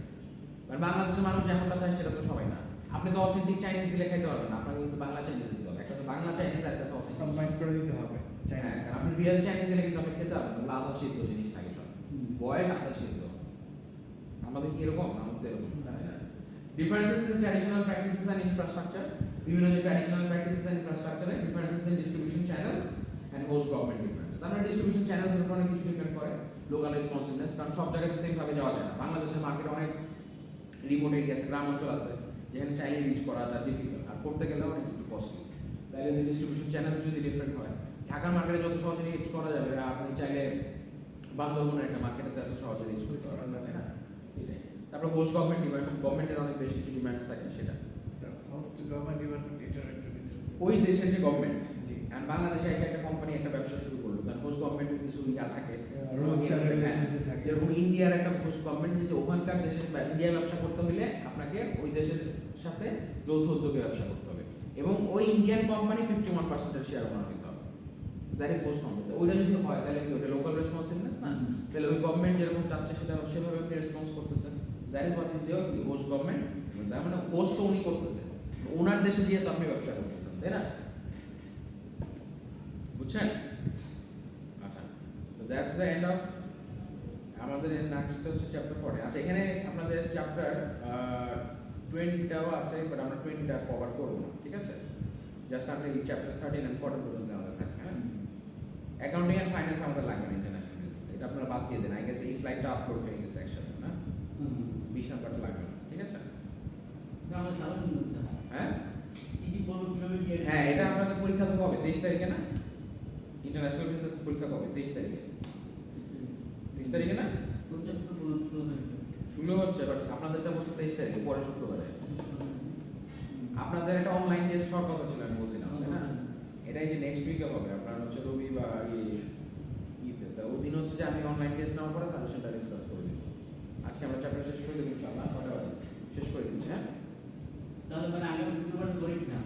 মানে বাংলাদেশের মানুষ যেমনটা চায় সেটা তো সবাই না। আপনি তো অথেন্টিক চাইনিজ দিলে খাইতে পারবেন না, আপনাকে কিন্তু বাংলা চাইনিজ দিতে হবে। একটা তো বাংলা চাইনিজ আর একটা তো অথেন্টিক কম্বাইন করে দিতে হবে চাইনিজ। আপনি রিয়েল চাইনিজ দিলে কিন্তু আপনি খেতে পারবেন না, আধা সিদ্ধ জিনিস থাকে সব, বয়েল আধা সিদ্ধ। আমাদের কি এরকম? আমাদের এরকম differences in traditional practices and infrastructure, বিভিন্ন যে ট্র্যাডিশনাল প্র্যাকটিসেস এন্ড ইনফ্রাস্ট্রাকচারে, differences in distribution channels and host government difference. আমরা ডিস্ট্রিবিউশন চ্যানেলস এর উপর অনেক কিছু ডিপেন্ড করে, লোকাল রেসপন্সিভনেস, কারণ সব জায়গায় সেম ভাবে যাওয়া যায় না। বাংলাদেশের মার্কেট অনেক রিমোট এরিয়া আছে, গ্রাম অঞ্চল আছে, যেখানে চাইলে রিচ করাটা ডিফিকাল্ট, আর করতে গেলে অনেক একটু কস্টলি। তাহলে ডিস্ট্রিবিউশন চ্যানেল যদি ডিফারেন্ট হয়, ঢাকার মার্কেটে যত সহজে রিচ করা যাবে, আপনি চাইলে বান্দরবনের একটা মার্কেটে এত সহজে রিচ করতে পারবেন না, তাই না? এটাই। তারপর হোস্ট গভর্নমেন্ট ডিমান্ড, গভর্নমেন্টের অনেক বেশ কিছু ডিমান্ডস থাকে, সেটা স্যার হোস্ট গভর্নমেন্ট ডিপার্টমেন্ট এটার একটা ওই দেশের যে গভর্নমেন্ট, জি, আর বাংলাদেশে একটা কোম্পানি একটা ব্যবসা শুরু করলো, কারণ হোস্ট গভর্নমেন্টের কিছু ইয়া থাকে, রুলস এন্ড রেগুলেশনস থাকে। যেরকম ইন্ডিয়ার একটা হোস্ট গভর্নমেন্ট, যে ওখানকার দেশের ইন্ডিয়ার ব্যবসা করতে হলে আপনাকে ওই দেশের সাথে যৌথ উদ্যোগে ব্যবসা করতে হবে, এবং ওই ইন্ডিয়ান কোম্পানি 51% শেয়ার ওনার দিতে হবে। That is host government. ওইটা যদি হয় তাহলে কি ওটা লোকাল রেসপন্সিভনেস না? তাহলে ওই গভর্নমেন্ট যেরকম চাচ্ছে সেটা সেভাবে আপনি রেসপন্স করতেছেন। That is what is your host government. তার মানে হোস্ট তো উনি করতেছে, ওনার দেশে দিয়ে তো আপনি ব্যবসা করতেছেন, তাই না? বুঝছেন? আচ্ছা, তো দ্যাটস দ্য এন্ড অফ আমাদের নেক্সট হচ্ছে চ্যাপ্টার 40। আচ্ছা, এখানে আপনাদের চ্যাপ্টার 20টাও আছে, বাট আমরা 20টা কভার করবো না, ঠিক আছে? জাস্ট আমরা এই চ্যাপ্টার 13 and 14 পর্যন্ত আমাদের থাকবে, হ্যাঁ? অ্যাকাউন্টিং এন্ড ফাইন্যান্স আমাদের লাগবে না, ইন্টারন্যাশনাল বিজনেস, এটা আপনারা বাদ দিয়ে দেন। আই গেস এই স্লাইডটা আপলোড হয়ে গেছে একসাথে, না? 20 নাম্বারটা লাগবে না, ঠিক আছে? আমরা সারা শুনতে হ্যাঁ কি কি বলবো কিভাবে কি হ্যাঁ, এটা আপনাদের পরীক্ষা তো কবে? 23 তারিখে না? ইন্টারন্যাশনাল বিজনেস পরীক্ষা কবে? 23 তারিখে। 23 তারিখে না? কোনটা শুরু হচ্ছে, বাট আপনাদেরটা বলছে 23 তারিখে, পরে শুক্রবারে। আপনাদের একটা অনলাইন টেস্ট হওয়ার কথা ছিল, আমি বলছিলাম, তাই না? এটাই যে নেক্সট উইকে হবে, আপনার হচ্ছে রবি বা ইতে। তো ওই দিন হচ্ছে যে আমি অনলাইন টেস্ট নেওয়ার পরে সাজেশনটা ডিসকাস করে দিব। আজকে আমরা চ্যাপ্টার শেষ করে দেবো ইনশাআল্লাহ, শেষ করে দিচ্ছি, হ্যাঁ? তাহলে মানে আগামী শুক্রবার পরীক্ষা,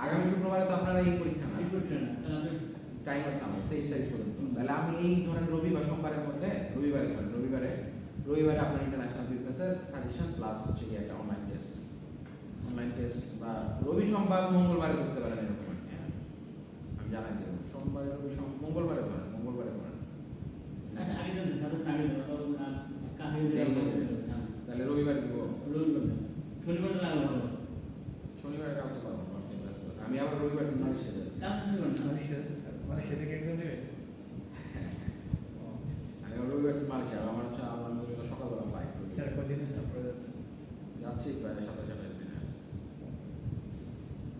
আগামী শুক্রবারে তো আপনারা এই পরীক্ষা না, কি করছেন না তাহলে টাইম আছে আমার 23 তারিখ পর্যন্ত। তাহলে আমি এই ধরেন রবি বা সোমবারের মধ্যে, রবিবারে আপনার ইন্টারন্যাশনাল বিজনেসের সাজেশন প্লাস হচ্ছে কি একটা অনলাইন টেস্ট বা রবি সোমবার মঙ্গলবারে করতে পারেন, এরকম আর কি, হ্যাঁ? আমি জানাই দিলাম সোমবারে রবি মঙ্গলবারে করেন। আচ্ছা আগে জানেন সাথে আগে তখন কাকে তাহলে রবিবার দিব, রবিবার শনিবার লাগবে হবে শনিবারে কাউকে পারবো না, আপনি ব্যস্ত আছেন। আমি আবার রবিবার দিন মালয়েশিয়া যাচ্ছি। সাত শনিবার না মালয়েশিয়া আছে স্যার, মালয়েশিয়া থেকে এক্সাম দেবে? আমি আবার রবিবার দিন মালয়েশিয়া, আর আমার হচ্ছে আলহামদুলিল্লাহ সকালবেলা ফ্লাইট। স্যার কদিনের সফরে যাচ্ছেন? যাচ্ছি প্রায় 27-28 দিনে।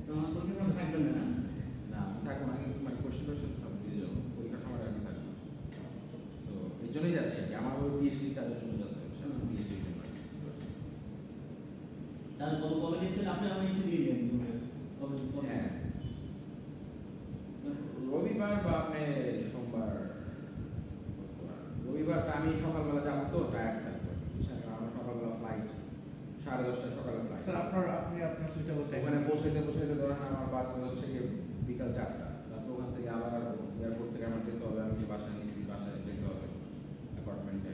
তোমার শনিবার থাকবেন না না, আমি থাকবো না, কিন্তু মানে কোশ্চেন সব দিয়ে যাবো, পরীক্ষার সময় আমি থাকবো। তো এই জন্যই যাচ্ছি আর কি, আমার ওই পিএইচডি কাজের জন্য যেতে হচ্ছে, পিএইচডির জন্য। তাহলে কবে কবে দিচ্ছেন আপনি আমি এসে দিয়ে দেন কবে কবে হ্যাঁ, রবিবার বা আপনি সোমবার। রবিবারটা আমি সকালবেলা যাবো, তো টায়ার্ড থাকবো, বুঝছেন? কারণ আমার সকালবেলা ফ্লাইট, 10:30 সকালে ফ্লাইট। স্যার আপনি আপনার সুইটেবল টাইম ওখানে পৌঁছাইতে ধরেন আমার বাস হচ্ছে গিয়ে বিকাল 4টা। তারপর ওখান থেকে আবার এয়ারপোর্ট থেকে আমার যেতে হবে, আমি যে বাসায় নিয়েছি বাসায় যেতে হবে অ্যাপার্টমেন্টে।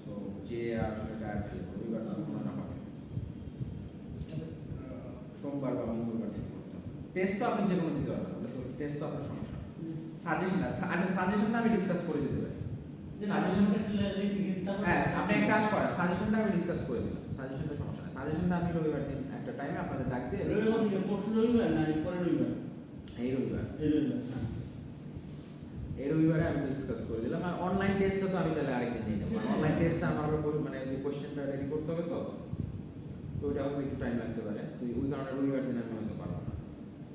সো যে আসলে টায়ার্ড হয়ে যাবো, রবিবারটা মনে না হবে, সোমবার বা মঙ্গলবার দিন করতাম। টেস্ট তো আপনি যে কোনো দিতে পারবেন, ওটা তো টেস্ট তো আপনার সমস্যা। সাজেশন, আচ্ছা সাজেশনটা আমি ডিসকাস করে দিতে পারি। হ্যাঁ, আপনি একটা কাজ করেন, সাজেশনটা আমি ডিসকাস করে দিলাম, সাজেশনটা সমস্যা না। সাজেশনটা আমি রবিবার দিন একটা টাইমে আপনাদের ডাক দিয়ে, রবিবার থেকে পরশু রবিবার না পরে রবিবার এই রবিবার এই রবিবার হ্যাঁ এই রবিবারে আমি ডিসকাস করে দিলাম। আর অনলাইন টেস্টটা তো আমি তাহলে আরেকদিন নিয়ে নেবো। অনলাইন টেস্টটা আমার মানে যে কোশ্চেনটা রেডি করতে হবে, তো ওইটা হয়তো একটু টাইম লাগতে পারে, তো ওই কারণে রবিবার দিন আমি হয়তো পারবো না।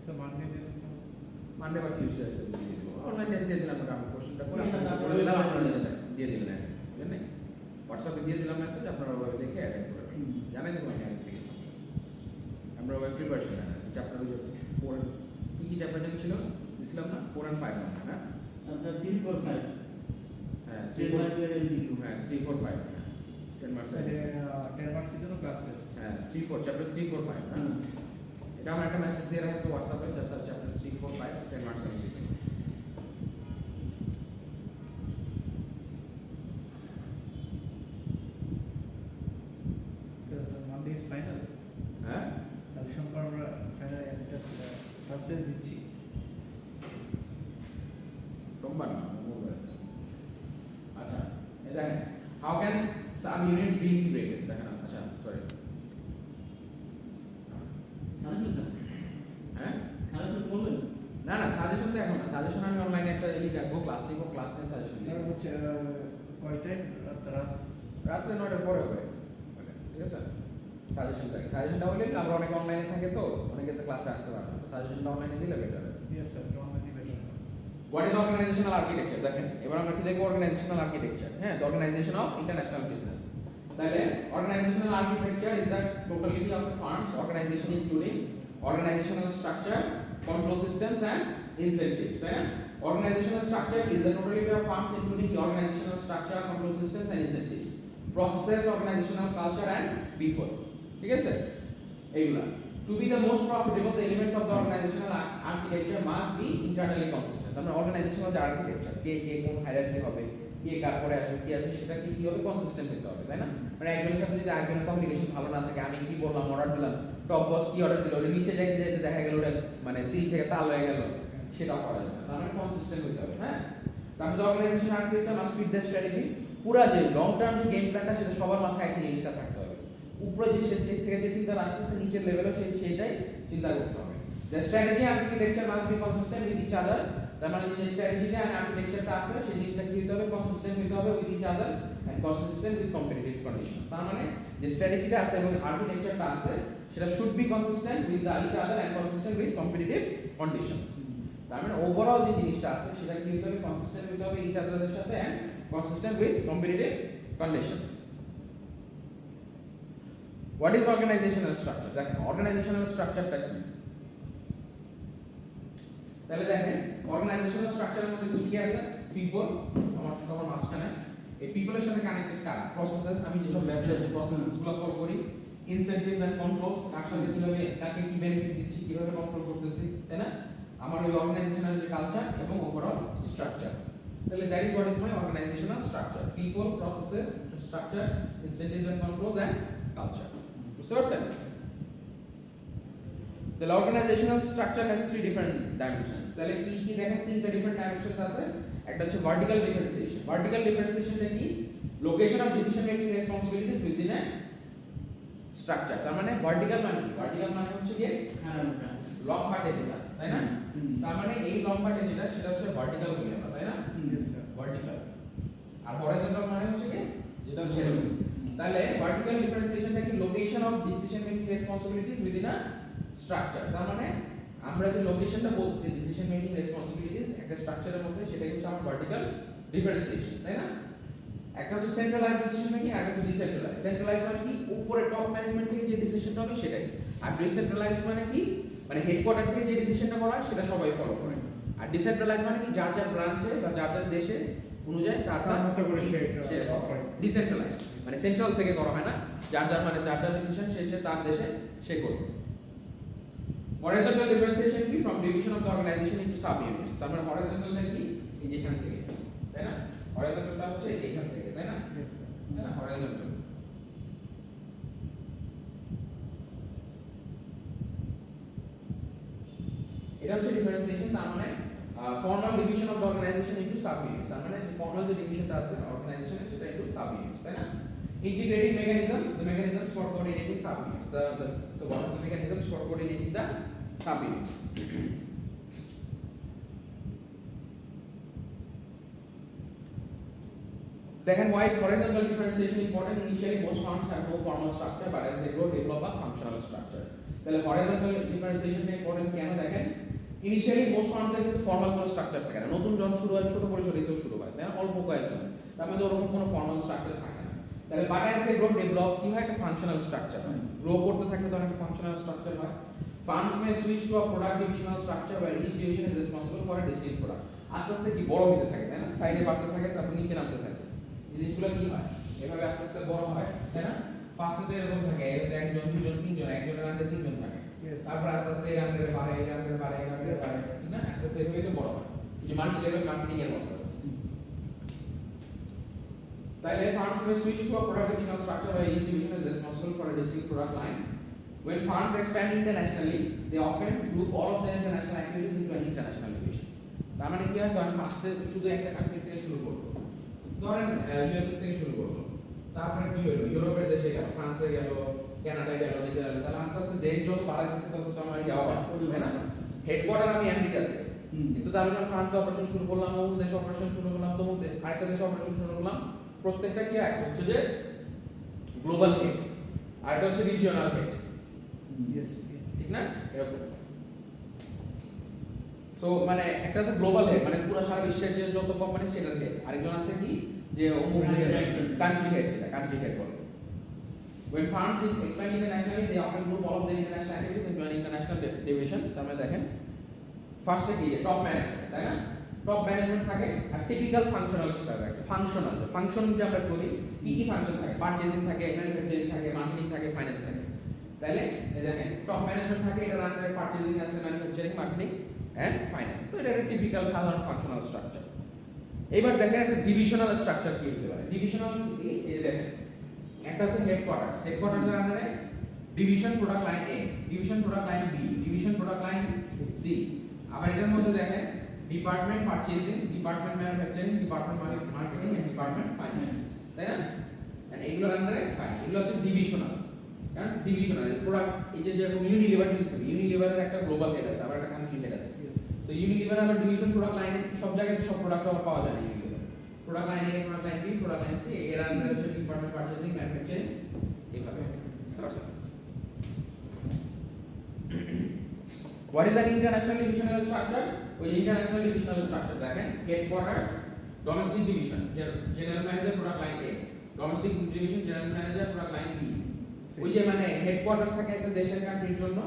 স্যার মানডে দিন তো? মানডে বা টিউসডে দিয়ে দেবো। অনলাইন টেস্ট দিয়ে দিলাম, আমি কোশ্চেনটা করে আপনাকে বলে দিলাম, আপনারা দিয়ে দিলেন, বুঝলেন না? হোয়াটসঅ্যাপে দিয়ে দিলাম মেসেজ, আপনারা ওভাবে দেখে অ্যাটেন্ড করে নেবেন। জানাই দেবো আমি আগে থেকে। আমরা ওই প্রিপারেশন নেন, চ্যাপ্টার ওই যে 4 কি চ্যাপ্টার ছিল দিছিলাম না, 4 and 5 নাম্বার, হ্যাঁ? আপনার 3 4 5 হ্যাঁ 3 3 4 5 এর এমসিকিউ 3 4 5 10 মার্কস। স্যার 10 মার্কসের জন্য ক্লাস টেস্ট। হ্যাঁ 3 4 চ্যাপ্টার 3 4 5 না, এটা আমরা একটা মেসেজ দিয়ে রাখবো হোয়াটসঅ্যাপে, just chapter 3 4 5 10 marks MCQ. Sir Monday is final. হ্যাঁ তাহলে সোমবার আমরা ফাইনাল টেস্ট ফার্স্ট টেস্ট দিচ্ছি। সোমবার না, মঙ্গলবার। আচ্ছা, এই দেখেন, how can some units be integrated, দেখেন। আচ্ছা সরি, হ্যাঁ তাহলে শুরু করবেন না না, সাজেশন দেখো না, সাজেশন আমি অনলাইনে একটা রাখবো, ক্লাস নিবো, ক্লাস নিয়ে সাজেশন স্যার দিব। হচ্ছে কয়টায়? রাত রাত্রে 9টার পরে হবে, ঠিক আছে? সাজেশনটা হলে আমরা অনেকে অনলাইনে থাকে, তো অনেকে তো ক্লাসে আসতে পারে না, সাজেশনটা অনলাইনে দিলে বেটার। ইয়েস স্যার, অনলাইনে better. What is organizational architecture? দেখেন এবার আমরা কি দেখবো, অর্গানাইজেশনাল আর্কিটেকচার, হ্যাঁ, the organization of international business. তাহলে organizational architecture is the totality of firms organization including organizational structure, control systems and incentives, তাই না? Organizational structure is the totality of firms including the organizational structure, control systems and incentives, processes, organizational culture and people, ঠিক আছে? এইগুলা to be the most profitable, the elements of the organizational architecture must be internally consistent. আমরা organizational যে architecture কে কোন hierarchy হবে, কে কার পরে আসবে কি আসবে সেটা কি হবে কনসিস্টেন্ট হতে হবে তাই না মানে একজনের সাথে যদি আরেকজনের কমিউনিকেশন ভালো না থাকে আমি কি বললাম অর্ডার দিলাম টপ বস কি অর্ডার দিল ওটা নিচে যাইতে যাইতে দেখা গেল ওটা মানে তিল থেকে তাল হয়ে গেল সেটাও করা যাবে না তার মানে কনসিস্টেন্ট হতে হবে হ্যাঁ তারপরে organisation architecture must fit the strategy পুরা যে লং টার্ম যে গেম প্ল্যানটা সেটা সবার মাথায় একই জিনিসটা থাকতে হবে উপরে যে সে থেকে যে চিন্তা আসতেছে নিচের লেভেলও সেইটাই চিন্তা করতে হবে the strategy architecture must be consistent with each other তার মানে যে স্ট্র্যাটেজিটা আর আর্কিটেকচারটা আছে সেই জিনিসটা কি হতে হবে কনসিস্টেন্ট হতে হবে with each other and consistent with competitive conditions তার মানে যে স্ট্র্যাটেজিটা আছে এবং আর্কিটেকচারটা আছে সেটা should be consistent with the each other and consistent with competitive conditions তার মানে ওভারঅল যে জিনিসটা আছে সেটা কি হতে হবে কনসিস্টেন্ট হতে হবে ইচ আদারের সাথে and consistent with competitive conditions what is organisational structure দেখেন অর্গানাইজেশনাল স্ট্রাকচারটা কি তাহলে দেখেন অর্গানাইজেশনাল স্ট্রাকচারের মধ্যে কি কি আছে পিপল আমার সবার মাঝখানে এই পিপলের সাথে কানেক্টেড কারা প্রসেসেস আমি যেসব ব্যবসায় যে প্রসেসেসগুলো ফলো করি ইনসেন্টিভস এন্ড কন্ট্রোলস কার সাথে কিভাবে কাকে কি বেনিফিট দিচ্ছি কিভাবে কন্ট্রোল করতেছি তাই না আমার ওই অর্গানাইজেশনাল যে কালচার এবং ওভারঅল স্ট্রাকচার তাহলে that is what is my organisational structure people processes structure incentives and controls and culture বুঝতে পারছেন The organizational structure has three different dimensions. তাহলে কি কি দেখেন তিনটা different dimensions আছে একটা হচ্ছে vertical differentiation. Vertical differentiation টা কি location of decision making responsibilities within a structure. তার মানে vertical মানে কি vertical মানে হচ্ছে কি লম্বাটে যেটা তাই না তার মানে এই লম্বাটে যেটা সেটা হচ্ছে vertical বলি আমরা তাই না vertical আর horizontal মানে হচ্ছে কি যেটা হচ্ছে তাহলে vertical differentiation টা কি location of decision making responsibilities within a structure তার মানে আমরা যে লোকেশনটা বলছি ডিসিশন মেকিং রেসপন্সিবিলিটিস একটা স্ট্রাকচারের মধ্যে সেটাই হচ্ছে আমার ভার্টিক্যাল ডিফারেন্সিয়েশন তাই না একটা হচ্ছে সেন্ট্রালাইজড ডিসিশন মেকিং আর একটা হচ্ছে ডিসেন্ট্রালাইজড সেন্ট্রালাইজড মানে কি উপরে টপ ম্যানেজমেন্ট থেকে যে ডিসিশনটা হবে সেটাই আর ডিসেন্ট্রালাইজড মানে কি মানে হেডকোয়ার্টার থেকে যে ডিসিশনটা করা হয় সেটা সবাই ফলো করে আর ডিসেন্ট্রালাইজড মানে কি যার যার ব্রাঞ্চে বা যার যার দেশে অনুযায়ী তার মতো করে সেটা ডিসেন্ট্রালাইজড মানে সেন্ট্রাল থেকে করা হয় না যার যার মানে যার যার ডিসিশন সে তার দেশে সে করবে horizontal differentiation কি from division of the organization into sub units তার মানে horizontal টা কি এই যে এখান থেকে তাই না horizontal টা হচ্ছে এখান থেকে তাই না তাই না horizontal এটা হচ্ছে differentiation তার মানে formal division of the organization into sub units তার মানে formal যে ডিভিশনটা আছে organization সেটা into sub units তাই না integrating mechanisms the mechanisms for coordinating sub units the what are the mechanisms for coordinating the sub units দেখেন why is horizontal differentiation important initially most firms have no formal structure but as they grow develop a functional structure তাহলে horizontal differentiation টা important কেন দেখেন initially most firms এর কিন্তু formal কোনো structure থাকে না নতুন যখন শুরু হয় ছোট পরিসরে তো শুরু হয় তাই না অল্প কয়েকজন তার মধ্যে ওরকম কোনো ফর্মাল স্ট্রাকচার থাকে না তাহলে but as they grow develop কি হয় একটা ফাংশনাল স্ট্রাকচার হয় গ্রো করতে থাকলে তখন একটা ফাংশনাল স্ট্রাকচার হয় firms may switch to a product divisional structure where each division is responsible for a distinct product আস্তে আস্তে কি বড় হতে থাকে তাই না সাইডে বাড়তে থাকে তারপর নিচে নামতে থাকে জিনিসগুলো কি হয় এভাবে আস্তে আস্তে বড় হয় তাই না ফার্স্টে তো এরকম থাকে একজন দুজন তিনজন একজনের আন্ডারে তিনজন থাকে তারপর আস্তে আস্তে এই আন্ডারে বাড়ে এই আন্ডারে বাড়ে এই আন্ডারে বাড়ে ঠিক না আস্তে আস্তে এভাবে তো বড় হয় যে মাল্টি লেভেল মার্কেটিং এর মতো তাইলে firms may switch to a product divisional structure where each division is responsible for a distinct product line. When firms expand internationally, they often group all of their international activities into an international division. তার মানে কি হয় ধরেন ফার্স্টে শুধু একটা country থেকে শুরু করলো ধরেন ইউএসএ থেকে শুরু করলো তারপরে কি হলো ইউরোপের দেশে গেল ফ্রান্সে গেল কানাডায় গেল নেদারল্যান্ড তাহলে আস্তে আস্তে দেশ যত বাড়াচ্ছে তত তো আমার যাওয়া বাড়তেছে তাই না হেডকোয়ার্টার আমি আমেরিকাতে কিন্তু তার যখন ফ্রান্সে অপারেশন শুরু করলাম অমুক দেশে অপারেশন শুরু করলাম তমুক আরেকটা দেশে অপারেশন শুরু করলাম প্রত্যেকটা কি এক হচ্ছে যে গ্লোবাল হেড আর এটা হচ্ছে রিজিওনাল হেড ঠিক না এরকম তো মানে একটা আছে গ্লোবাল হেড মানে পুরো সারা বিশ্বের যে যত কোম্পানি সেটার হেড আরেকজন আছে কি যে অমুক কান্ট্রি হেড যেটা কান্ট্রি হেড বলে when firms expand internationally they often group all of their international activities into an international division তার মানে দেখেন ফার্স্টে কি টপ ম্যানেজমেন্ট তাই না টপ ম্যানেজমেন্ট থাকে আর টিপিক্যাল ফাংশনাল স্টাফ থাকে ফাংশন যে আমরা করি কি কি ফাংশন থাকে পারচেজিং থাকে ম্যানুফ্যাকচারিং থাকে মার্কেটিং থাকে ফাইন্যান্স থাকে তাহলে এই দেখেন টপ ম্যানেজমেন্ট থাকে এটার আন্ডারে পারচেজিং আছে ম্যানুফ্যাকচারিং মার্কেটিং এন্ড ফাইন্যান্স তো এটা একটা টিপিক্যাল সাধারণ ফাংশনাল স্ট্রাকচার এবার দেখেন একটা ডিভিশনাল স্ট্রাকচার কি হতে পারে। ডিভিশনাল এই দেখেন একটা আছে হেডকোয়ার্টার, হেডকোয়ার্টারের আন্ডারে division product line a, division product line b, division product line c. আবার এটার মধ্যে দেখেন department purchasing, department manufacturing, department marketing and department finance, তাই না? এন্ড এইগুলোর আন্ডারে এগুলো হচ্ছে ডিভিশনাল। কারণ ডিভিশনাল প্রোডাক্ট এই যে যেরকম ইউনিলিভার, ইউনিলিভারের একটা গ্লোবাল হেড আছে, আবার একটা কান্ট্রি হেড আছে। তো ইউনিলিভার আবার ডিভিশন প্রোডাক্ট লাইন সব জায়গায় সব প্রোডাক্ট আবার পাওয়া যায় না। Unilever product line a, product line b, product line c, এর আন্ডারে হচ্ছে ডিপার্টমেন্ট পারচেজিং, ম্যানুফ্যাকচারিং, এইভাবে। What is an international divisional structure? ওই international divisional structure দেখেন headquarters, domestic division, general manager product line A, domestic division, general manager product line B. ওই যে মানে headquarters থাকে একটা দেশের কান্ট্রির জন্য,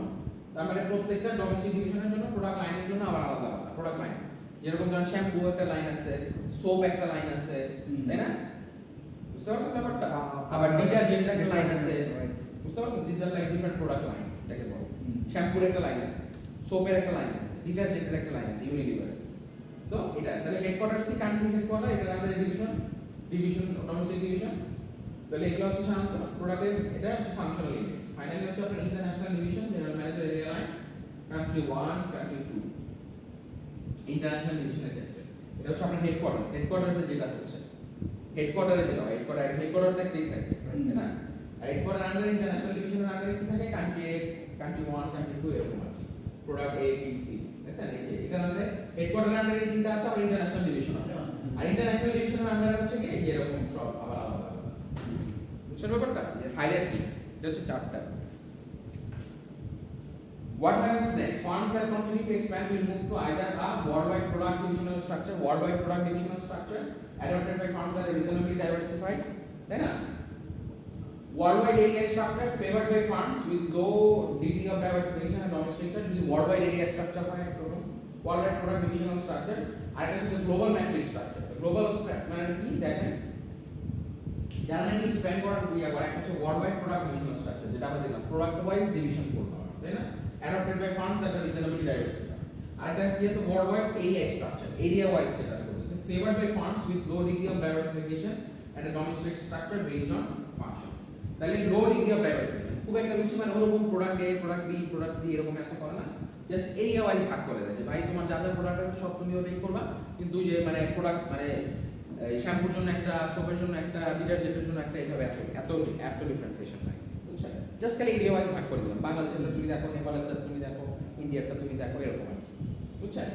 তার মানে প্রত্যেকটা ডোমেস্টিক ডিভিশনের জন্য প্রোডাক্ট লাইনের জন্য আবার আলাদা আলাদা প্রোডাক্ট লাইন। যেরকম ধরেন শ্যাম্পু একটা লাইন আছে, সোপ একটা লাইন আছে, তাই না? বুঝতে পারছেন ব্যাপারটা? আবার ডিটারজেন্ট একটা লাইন আছে, বুঝতে পারছেন? This are like different product line, এটাকে বলে। শ্যাম্পুর একটা লাইন আছে, সোপের একটা লাইন আছে, ডিটারজেন্টের একটা লাইন আছে, ইউনিলিভার। সো এটা তাহলে হেডকোয়ার্টার্স কি কান্ট্রি হেডকোয়ার্টার, এটা আমাদের ডিভিশন, ডিভিশন ডোমেস্টিক ডিভিশন। তাহলে এগুলো হচ্ছে সাধারণত প্রোডাক্টের, এটা হচ্ছে ফাংশনাল ইউনিটস। ফাইনালি হচ্ছে আপনার international division, general manager area line, country 1, country 2। International ডিভিশনের ক্ষেত্রে এটা হচ্ছে আপনার হেডকোয়ার্টার্স, হেডকোয়ার্টার্সে যেটা হচ্ছে হেডকোয়ার্টারে যেটা হেডকোয়ার্টার দেখতেই থাকে, তাই না? আর হেডকোয়ার্টার আন্ডারে ইন্টারন্যাশনাল ডিভিশনের আন্ডারে কি থাকে? কান্ট্রি 1, কান্ট্রি 1, কান্ট্রি 2 এরকম আছে। প্রোডাক্ট এ বি সি, দেখছেন? এই যে এটার আন্ডারে হেডকোয়ার্টারের আন্ডারে তিনটা আছে, আর ইন্টারন্যাশনাল ডিভিশন আছে। আর ইন্টারন্যাশনাল ডিভিশনের আন্ডারে হচ্ছে কি এরকম সব আবার আলাদা আলাদা। বুঝছেন ব্যাপারটা? যে হাইরার্কি এটা হচ্ছে চারটা। What happens next? Firms that continue to expand will move to either a worldwide product divisional structure, worldwide product divisional structure adopted by firms that are reasonably diversified, তাই না? Worldwide area structure favored by firms with low degree of diversification and domestic structure, যদি worldwide area structure হয় এরকম, worldwide product divisional structure। আর এটা হচ্ছে global matrix structure। global মানে কি দেখেন, যারা নাকি স্প্যান করার ইয়া করে, একটা হচ্ছে worldwide product divisional structure, যেটা আমরা দেখলাম product wise division করতে হবে, তাই না? adopted by firms that are reasonably diversified। আর এটা কি আছে worldwide area structure, area wise যেটা বলতেছে, favored by firms with low degree of diversification and a domestic structure based on function। তাহলে লো ডিগ্রি অফ ডাইভার্সিফিকেশন খুব একটা বেশি মানে ওরকম product a, product b, product C এরকম একটা করে না, জাস্ট এরিয়া ওয়াইজ ভাগ করে দেয় যে ভাই তোমার যা যা প্রোডাক্ট আছে সব তুমি ওটাই করবা, কিন্তু যে মানে প্রোডাক্ট মানে শ্যাম্পুর জন্য একটা, সোপের জন্য একটা, ডিটারজেন্টের জন্য একটা, এইভাবে এত এত ডিফারেন্সিয়েশন নাই, বুঝছেন? জাস্ট খালি এরিয়া ওয়াইজ ভাগ করে দিলাম, বাংলাদেশেরটা তুমি দেখো, নেপালেরটা তুমি দেখো, ইন্ডিয়ারটা তুমি দেখো, এরকম আর কি, বুঝছেন?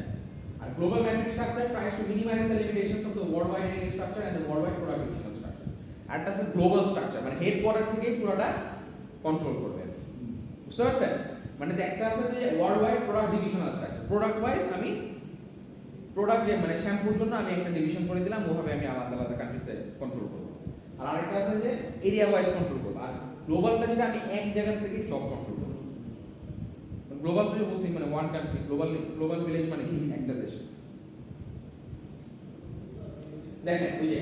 আর global matrix structure tries to minimize the limitations of the worldwide area structure and the worldwide product divisional structure. আরটা আছে গ্লোবাল স্ট্রাকচার, মানে হেডকোয়ার্টার থেকে পুরোটা কন্ট্রোল করবে, বুঝতে পারছেন? মানে একটা আছে যে worldwide product divisional structure, product wise আমি প্রোডাক্ট যে মানে শ্যাম্পুর জন্য আমি একটা ডিভিশন করে দিলাম, ওভাবে আমি আলাদা আলাদা কান্ট্রিতে কন্ট্রোল করব। আর আরেকটা আছে যে এরিয়া ওয়াইজ কন্ট্রোল করব। আর গ্লোবালটা যেটা আমি এক জায়গা থেকে সব কন্ট্রোল করব। গ্লোবাল তো বলছি মানে ওয়ান কান্ট্রি, গ্লোবাল ভিলেজ মানে কি একটা দেশ। দেখেন ওই যে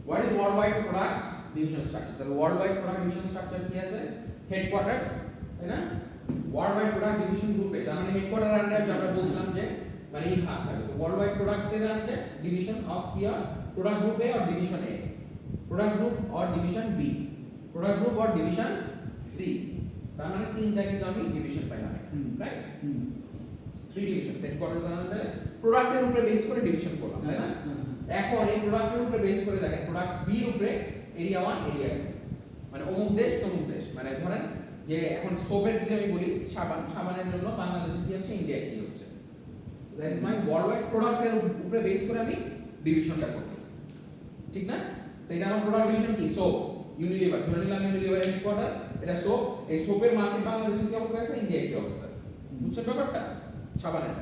what is worldwide product division structure, তাহলে ওয়ার্ল্ডওয়াইড প্রোডাক্ট ডিভিশন স্ট্রাকচার কি আছে? হেডকোয়ার্টার্স, তাই না? ওয়ার্ল্ডওয়াইড প্রোডাক্ট ডিভিশন গ্রুপে, তার মানে হেডকোয়ার্টার আন্ডারে আমরা বলছিলাম যে মানে এই ভাগ থাকে ওয়ার্ল্ডওয়াইড প্রোডাক্টের আন্ডারে division of year product group A or division A, product group or division B, product group or division C. তার মানে তিনটা কিন্তু আমি ডিভিশন পাইলাম, রাইট? 3 ডিভিশন হেডকোয়ার্টার্স আন্ডারে প্রোডাক্টের উপরে বেস করে ডিভিশন করলাম, তাই না? এখন এই প্রোডাক্টের উপরে বেস করে দেখেন প্রোডাক্ট বি এর উপরে এরিয়া 1, এরিয়া 2, মানে অমুক দেশ তমুক দেশ। মানে ধরেন যে এখন সোপের যদি আমি বলি সাবানের জন্য বাংলাদেশে কি হচ্ছে, ইন্ডিয়া কি হচ্ছে, দ্যাট ইজ মাই ওয়ার্ল্ডওয়াইড প্রোডাক্টের উপরে বেস করে আমি ডিভিশনটা করতেছি, ঠিক না? সেইটা আমার প্রোডাক্ট ডিভিশন কি? সোপ, ইউনিলিভার, ধরে নিলাম ইউনিলিভার হেডকোয়ার্টার, এটা সোপ। এই সোপের মার্কেট বাংলাদেশে কি অবস্থা আছে, ইন্ডিয়া কি অবস্থা আছে, বুঝছেন ব্যাপারটা? সাবানের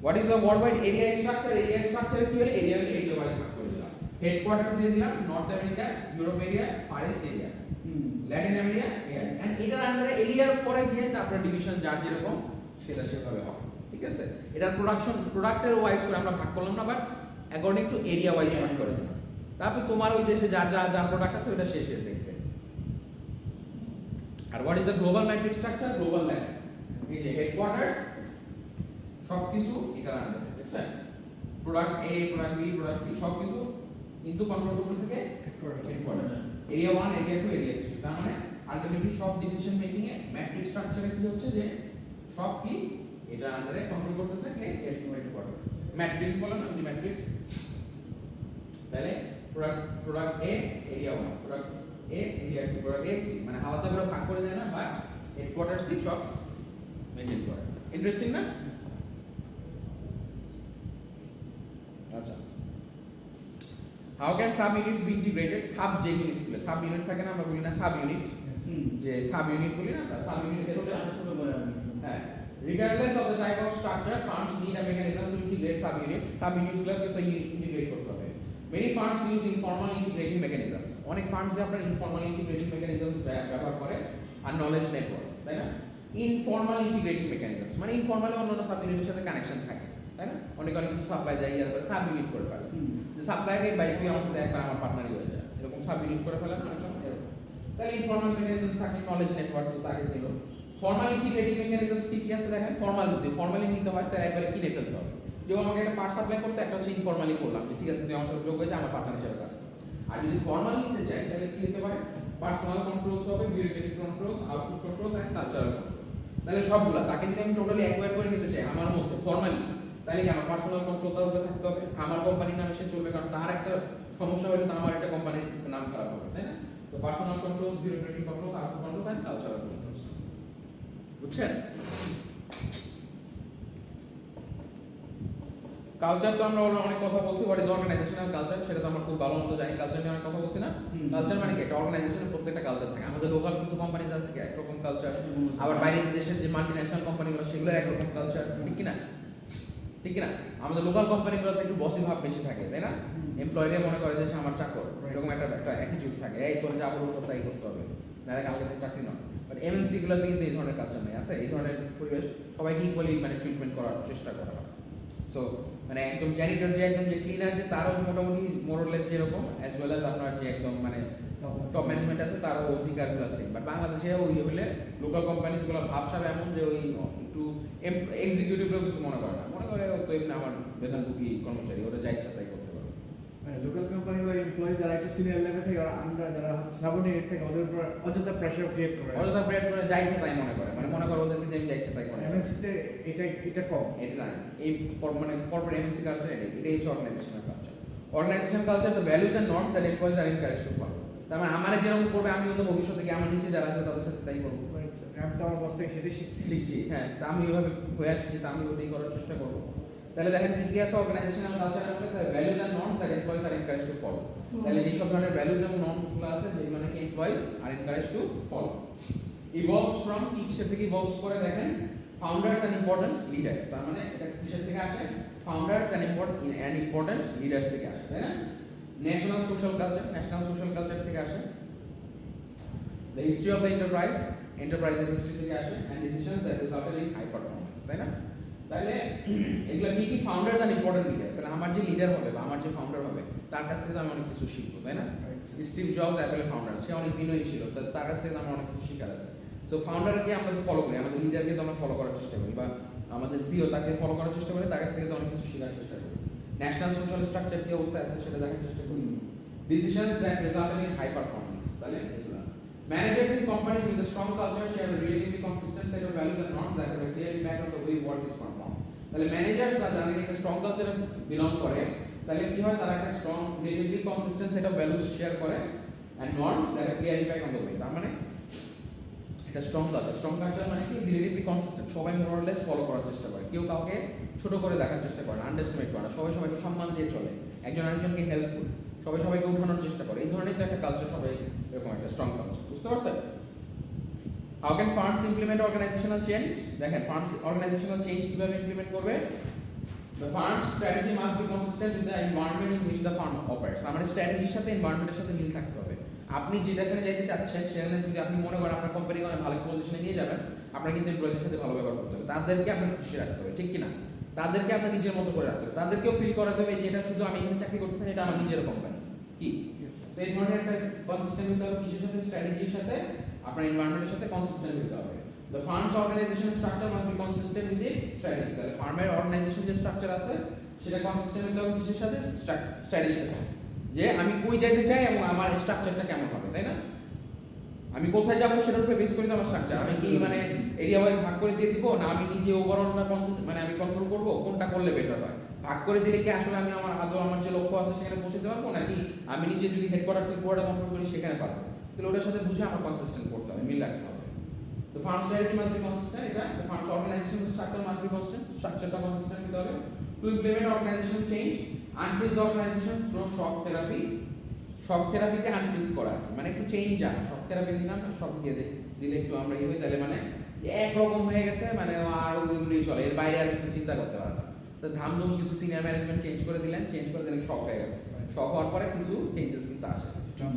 What is the worldwide area structure? Area structure কি হলো? area wise ভাগ করে দিলাম। হেডকোয়ার্টার দিয়ে দিলাম North America, Europe area, Far East area, Latin America, and এটার আন্ডারে এরিয়ার পরে গিয়ে তারপরে ডিভিশন যার যেরকম সেটা সেভাবে হবে, ঠিক আছে? এটার প্রোডাক্টের ওয়াইজ করে আমরা ভাগ করলাম না, but according to area wise ভাগ করে দিলাম। তারপর তোমার ওই দেশে যার যা প্রোডাক্ট আছে ওটা শেষে দেখবে। আর what is the global matrix structure? Global matrix এই যে হেডকোয়ার্টার্স সবকিছু এখানে আনবে, দেখছেন? Product a, product b, product c সব কিছু কিন্তু কন্ট্রোল করতেছে কে? হেডকোয়ার্টার। Area 1, area 2, area 3। তার মানে আলটিমেটলি সব ডিসিশন মেকিং এ ম্যাট্রিক্স স্ট্রাকচারে কি হচ্ছে যে সব কি এটা আন্ডারে কন্ট্রোল করতেছে কে? হেডকোয়ার্টার। ম্যাট্রিক্স বলে না যে ম্যাট্রিক্স, তাহলে product A, area 1, product A, area 2, product A 3, মানে আলাদা করে ভাগ করে দেয় না, বা হেডকোয়ার্টার সি সব মেইনটেইন করে। ইন্টারেস্টিং না? আচ্ছা, how can sub units be integrated? Sub যে ইউনিটস গুলো, সাব ইউনিট থাকে না, আমরা বলি না সাব ইউনিট, যে সাব ইউনিট বলি না, সাব ইউনিট ছোট করে আমি হ্যাঁ, regardless of the type of structure, firms need a mechanism to integrate sub units. Sub units গুলোকে তো ইন্টিগ্রেট করতে হবে। Many firms use informal integrating mechanisms. অনেক ফার্মস যে আপনার informal integrating mechanisms ব্যবহার করে, আর নলেজ নেটওয়ার্ক, তাই না? informal integrating mechanisms মানে ইনফর্মালি অন্যান্য সাব ইউনিটের সাথে কানেকশন থাকে, তাই না? অনেক কিছু সাপ্লাই যায়, এরপরে সাব ইউনিট করে ফেলে, যে সাপ্লাইকে বাই তুই আমার সাথে একবার আমার পার্টনারই হয়ে যায়, এরকম সাব ইউনিট করে ফেলে না অনেক সময় এরকম। তাহলে ইনফর্মাল মেকানিজম থাকে, নলেজ নেটওয়ার্ক তো তাকে দিল। ফর্মাল ইন্টিগ্রেটিং মেকানিজমস কি আছে দেখেন, ফর্মাল যদি ফর্মালি নিতে হয় তাহলে একবারে কিনে ফেলতে হবে। যেমন আমাকে একটা পার্ট সাপ্লাই করতে, একটা হচ্ছে ইনফর্মালি করলাম, যে ঠিক আছে তুই আমার সাথে যোগ হয়ে যা, আমার পার্টনার হিসেবে কাজ কর। আর যদি ফর্মাল নিতে চাই তাহলে কি হতে পারে, পার্সোনাল কন্ট্রোলস হবে, bureaucratic controls, output controls and cultural controls. তাহলে সবগুলা তাকে যদি আমি টোটালি অ্যাকোয়ার করে নিতে চাই আমার মধ্যে ফর্মালি, তাহলে কি আমার পার্সোনাল কন্ট্রোল তার উপরে থাকতে হবে, আমার কোম্পানির নামে সে চলবে, কারণ তার একটা সমস্যা হলে তো আমার একটা কোম্পানির নাম খারাপ হবে, তাই না? তো personal controls, bureaucratic controls, output controls and cultural controls. বুঝছেন? কালচার তো আমরা অনেক কথা বলছি, হোয়াট ইজ অর্গানাইজেশনাল কালচার, সেটা তো আমরা খুব ভালো মতো জানি। কালচার নিয়ে অনেক কথা বলছি না? কালচার মানে কি? একটা অর্গানাইজেশনের প্রত্যেকটা কালচার থাকে। আমাদের লোকাল কিছু কোম্পানিজ আছে কি একরকম কালচার, আবার বাইরের দেশের যে মাল্টিন্যাশনাল কোম্পানিগুলো সেগুলো একরকম কালচার, ঠিক কি না? ঠিক কি না? আমাদের লোকাল কোম্পানিগুলোতে একটু বসি ভাব বেশি থাকে, তাই না? এমপ্লয়িরা মনে করে যে সে আমার চাকর, এরকম একটা অ্যাটিটিউড থাকে, এই তোর যা বলবো তাই করতে হবে, নাহলে কালকে চাকরি নয়। বাট এমএনসি গুলোতে কিন্তু এই ধরনের কালচার নেই, আছে এই ধরনের পরিবেশ, সবাইকে ইকুয়ালি মানে ট্রিটমেন্ট করার চেষ্টা করা হয়। সো মানে একদম জ্যানিটর যে একদম যে ক্লিনার যে তারও মোটামুটি মোরলেস যেরকম, অ্যাজ ওয়েল অ্যাজ আপনার যে একদম মানে টপ ম্যানেজমেন্ট আছে তারও অধিকারগুলো আছে। বাট বাংলাদেশে ওই হলে লোকাল কোম্পানিজগুলো ভাবসাবে এমন যে ওই একটু এক্সিকিউটিভরাও কিছু মনে করে না, মনে করে তো এমনি আমার বেতনভোগী কর্মচারী, ওরা যা ইচ্ছা তাই করতে পারে। মানে লোকাল কোম্পানি বা এমপ্লয়ি যারা একটু সিনিয়র লেভেল থেকে, আমরা যারা হচ্ছে সাবঅর্ডিনেট থেকে, ওদের উপর অযথা প্রেসার ক্রিয়েট করে, অযথা প্রেড করে যা ইচ্ছা তাই মনে করে, মানে মনে করে ওদের কিন্তু আমি যা ইচ্ছা তাই করে। এমএনসিতে এটা কম। এটা না, এই মানে কর্পোরেট এমএনসি কালচার এটাই হচ্ছে organisational culture. Organisational culture the values and norms that employees are encouraged to follow. তার মানে আমার যেরকম করবে আমি হয়তো ভবিষ্যতে গিয়ে আমার নিচে যারা আসবে তাদের সাথে তাই করবো। আমি তো আমার বস থেকে সেটাই শিখছি। হ্যাঁ, তা আমি ওইভাবে হয়ে আসছি, তা আমি ওটাই করার চেষ্টা করবো। তাহলে দেখেন কি আছে অর্গানাইজেশনাল কালচারের মধ্যে, values and norms that employees are encouraged to follow. তাহলে যেসব ধরনের ভ্যালুজ এবং নর্মসগুলো আছে যেগুলো নাকি employees are encouraged to follow. Evolves from কি কিসের থেকে ইভলভস করে দেখেন, ফাউন্ডার্স এন্ড ইম্পর্টেন্ট লিডার্স। তার মানে এটা কিসের থেকে আসে, ফাউন্ডার্স এন্ড ইম্পর্টেন্ট লিডার্স থেকে আসে, তাই না? ন্যাশনাল সোশ্যাল কালচার থেকে আসে। দ্য হিস্ট্রি অফ দ্য এন্টারপ্রাইজের হিস্ট্রি থেকে আসে, and decisions that resulted in high performance, তাই না? তাহলে এগুলো কি ফাউন্ডার্স এন্ড ইম্পর্টেন্ট লিডার্স। তাহলে আমার যে লিডার হবে বা আমার যে ফাউন্ডার হবে তার কাছ থেকে আমি অনেক কিছু শিখবো, তাই না? স্টিভ জবস অ্যাপলের ফাউন্ডার, সে অনেক বিনয়ী ছিল, তার কাছ থেকে আমার অনেক কিছু শেখার আছে। সো ফাউন্ডারকে আমরা ফলো করি, আমাদের লিডারকে তো আমরা ফলো করার চেষ্টা করি, বা আমাদের সিও তাকে ফলো করার চেষ্টা করি, তার কাছ থেকে তো অনেক কিছু শেখার চেষ্টা করি। ন্যাশনাল সোশ্যাল স্ট্রাকচার কি অবস্থা আছে সেটা দেখার চেষ্টা করি। Decisions that resulted in high performance, তাহলে এগুলো। Managers in companies with a strong culture share a relatively consistent set of values and norms that have a clear impact on the way work is performed. তাহলে ম্যানেজার্সরা যারা একটা strong কালচারে belong করে, তাহলে কি হয়, তারা একটা strong relatively consistent set of values share করে and norms that clear impact on the way. তার মানে এটা স্ট্রং কালচার মানে কি, রিলেটিভলি কনসিস্টেন্ট, সবাই মোরলেস ফলো করার চেষ্টা করে, কেউ কাউকে ছোট করে দেখার চেষ্টা করে না, আন্ডারস্টিমেট করে না, সবাই সবাইকে সম্মান দিয়ে চলে, একজন আরেকজনকে হেল্পফুল, সবাই সবাইকে উঠানোর চেষ্টা করে। এই ধরনের একটা কালচার, সবাই এরকম একটা স্ট্রং কালচার, বুঝতে পারছেন? How can firms implement organizational change? দেখেন ফার্মস অর্গানাইজেশনাল চেঞ্জ কিভাবে ইমপ্লিমেন্ট করবে। The firm's strategy must be consistent with the environment in which the firm operates. আমার স্ট্র্যাটেজির সাথে এনভায়রনমেন্টের সাথে মিল থাকতে হবে। আপনি যেখানে যাইতে চাচ্ছেন সেখানে যদি আপনি মনে করেন আপনার কোম্পানিকে অনেক ভালো পজিশনে নিয়ে যাবেন, আপনার কিন্তু এমপ্লয়িদের সাথে ভালো ব্যবহার করতে হবে, তাদেরকে আপনার খুশি রাখতে হবে, ঠিক কিনা? তাদেরকে আপনার নিজের মতো করে রাখতে হবে, তাদেরকেও ফিল করাতে হবে যে এটা শুধু আমি এখানে চাকরি করতেছি না, এটা আমার নিজের কোম্পানি। কি তো এই ধরনের একটা কনসিস্টেন্ট হতে হবে, কিসের সাথে, স্ট্র্যাটেজির সাথে, আপনার এনভায়রনমেন্টের সাথে কনসিস্টেন্ট হতে হবে। The firm's organization structure must be consistent with its strategy. তাহলে ফার্মের অর্গানাইজেশন যে স্ট্রাকচার আছে সেটা কনসিস্টেন্ট হতে হবে কিসের সাথে, স্ট্র্যাটেজির সাথে, যে আমি কই যাইতে চাই এবং আমার স্ট্রাকচারটা কেমন হবে, তাই না? আমি কোথায় যাবো সেটার উপরে বেস করে তো আমার স্ট্রাকচার, আমি কি মানে এরিয়া ওয়াইজ ভাগ করে দিয়ে দিব, না আমি নিজে ওভারঅলটা মানে আমি কন্ট্রোল করব, কোনটা করলে বেটার হয়? ভাগ করে দিলে কি আসলে আমি আমার আদৌ আমার যে লক্ষ্য আছে সেখানে পৌঁছতে পারবো, নাকি আমি নিজে যদি হেডকোয়ার্টার থেকে পুরোটা কন্ট্রোল করি সেখানে পারবো? তাহলে ওটার সাথে বুঝে আমার কনসিস্টেন্ট করতে হবে, মিল রাখতে হবে। তো firm strategy must be consistent, এটা firm organization structure must be consistent, স্ট্রাকচারটা কনসিস্টেন্ট হতে হবে। To implement organization change, unfreeze organization through shock therapy. Shock থেরাপিতে আনফ্রিজ করা, মানে একটু চেঞ্জ আনা। শক থেরাপি দিলাম, শক দিয়ে দিলে একটু আমরা ইয়ে হই, তাহলে মানে একরকম হয়ে গেছে, মানে আর ওইগুলি চলে, এর বাইরে আর কিছু চিন্তা করতে পারে না। তো ধামধুম কিছু সিনিয়র ম্যানেজমেন্ট চেঞ্জ করে দিলেন শক হয়ে গেল। শক হওয়ার পরে কিছু চেঞ্জেস কিন্তু আসে।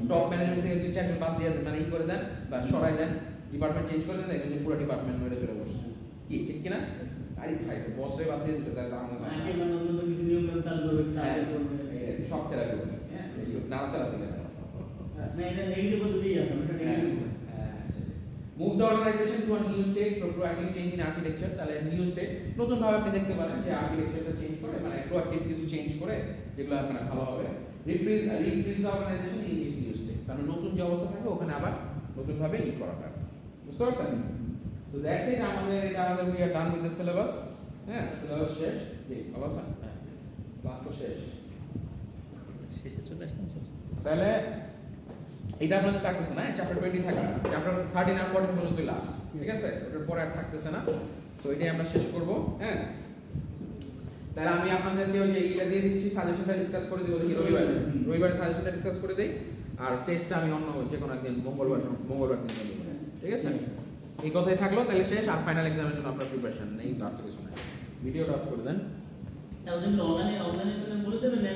টপ ম্যানেজমেন্ট থেকে দুই চারজন বাদ দিয়ে মানে ই করে দেন বা সরাই দেন, ডিপার্টমেন্ট চেঞ্জ করে দেন, দেখবেন যে পুরো ডিপার্টমেন্ট মেরে চলে বসছে। কি ঠিক কিনা? আরে খাইছে বসে বাদ দিয়ে দিচ্ছে, তাহলে আমাদের আগে মানে অন্য কিছু নিয়ম কানুন চালু করবে, তাহলে করবে। শক থেরাপি বলে, হ্যাঁ নাড়াচাড়া দিলেন। না, এটা নেগেটিভ পদ্ধতিই আছে, এটা negative. Move the organisation to a new state through proactive change in architecture. তাহলে নিউ স্টেট নতুন ভাবে আপনি দেখতে পারেন যে আর্কিটেকচারটা চেঞ্জ করে, মানে প্রোঅ্যাক্টিভ কিছু চেঞ্জ করে, যেগুলো মানে ভালো হবে। Refreeze the organization in this new state, কারণ নতুন যে অবস্থা থাকবে ওখানে আবার নতুন ভাবে ই করাটা। বুঝতে পারছেন? সো দ্যাটস ইট, আমাদের we are done with the syllabus. হ্যাঁ, সিলেবাস শেষ। জি, ভালো আছেন? হ্যাঁ, ক্লাস তো শেষ। শেষে চলে আসলাম। তাহলে এটা আপনাদের থাকতেছে না, চ্যাপ্টার 20 থাকা, চ্যাপ্টার 13 আর 14 পর্যন্ত লাস্ট, ঠিক আছে? ওটার পরে আর থাকতেছে না, সো এটাই আমরা শেষ করব। হ্যাঁ, তাহলে আমি আপনাদেরকে ওই যে এইটা দিয়ে দিচ্ছি, সাজেশনটা ডিসকাস করে দিব রবিবারে সাজেশনটা ডিসকাস করে দেই, আর টেস্টটা আমি অন্য যে কোনো একদিন মঙ্গলবার দিন দেব, ঠিক আছে? এই কথাই থাকলো, তাহলে শেষ। আর ফাইনাল এক্সামের জন্য আপনার প্রিপারেশন নেই, তো আর কিছু নাই। ভিডিওটা অফ করে দেন। তাহলে অনলাইনে বলে দেবেন।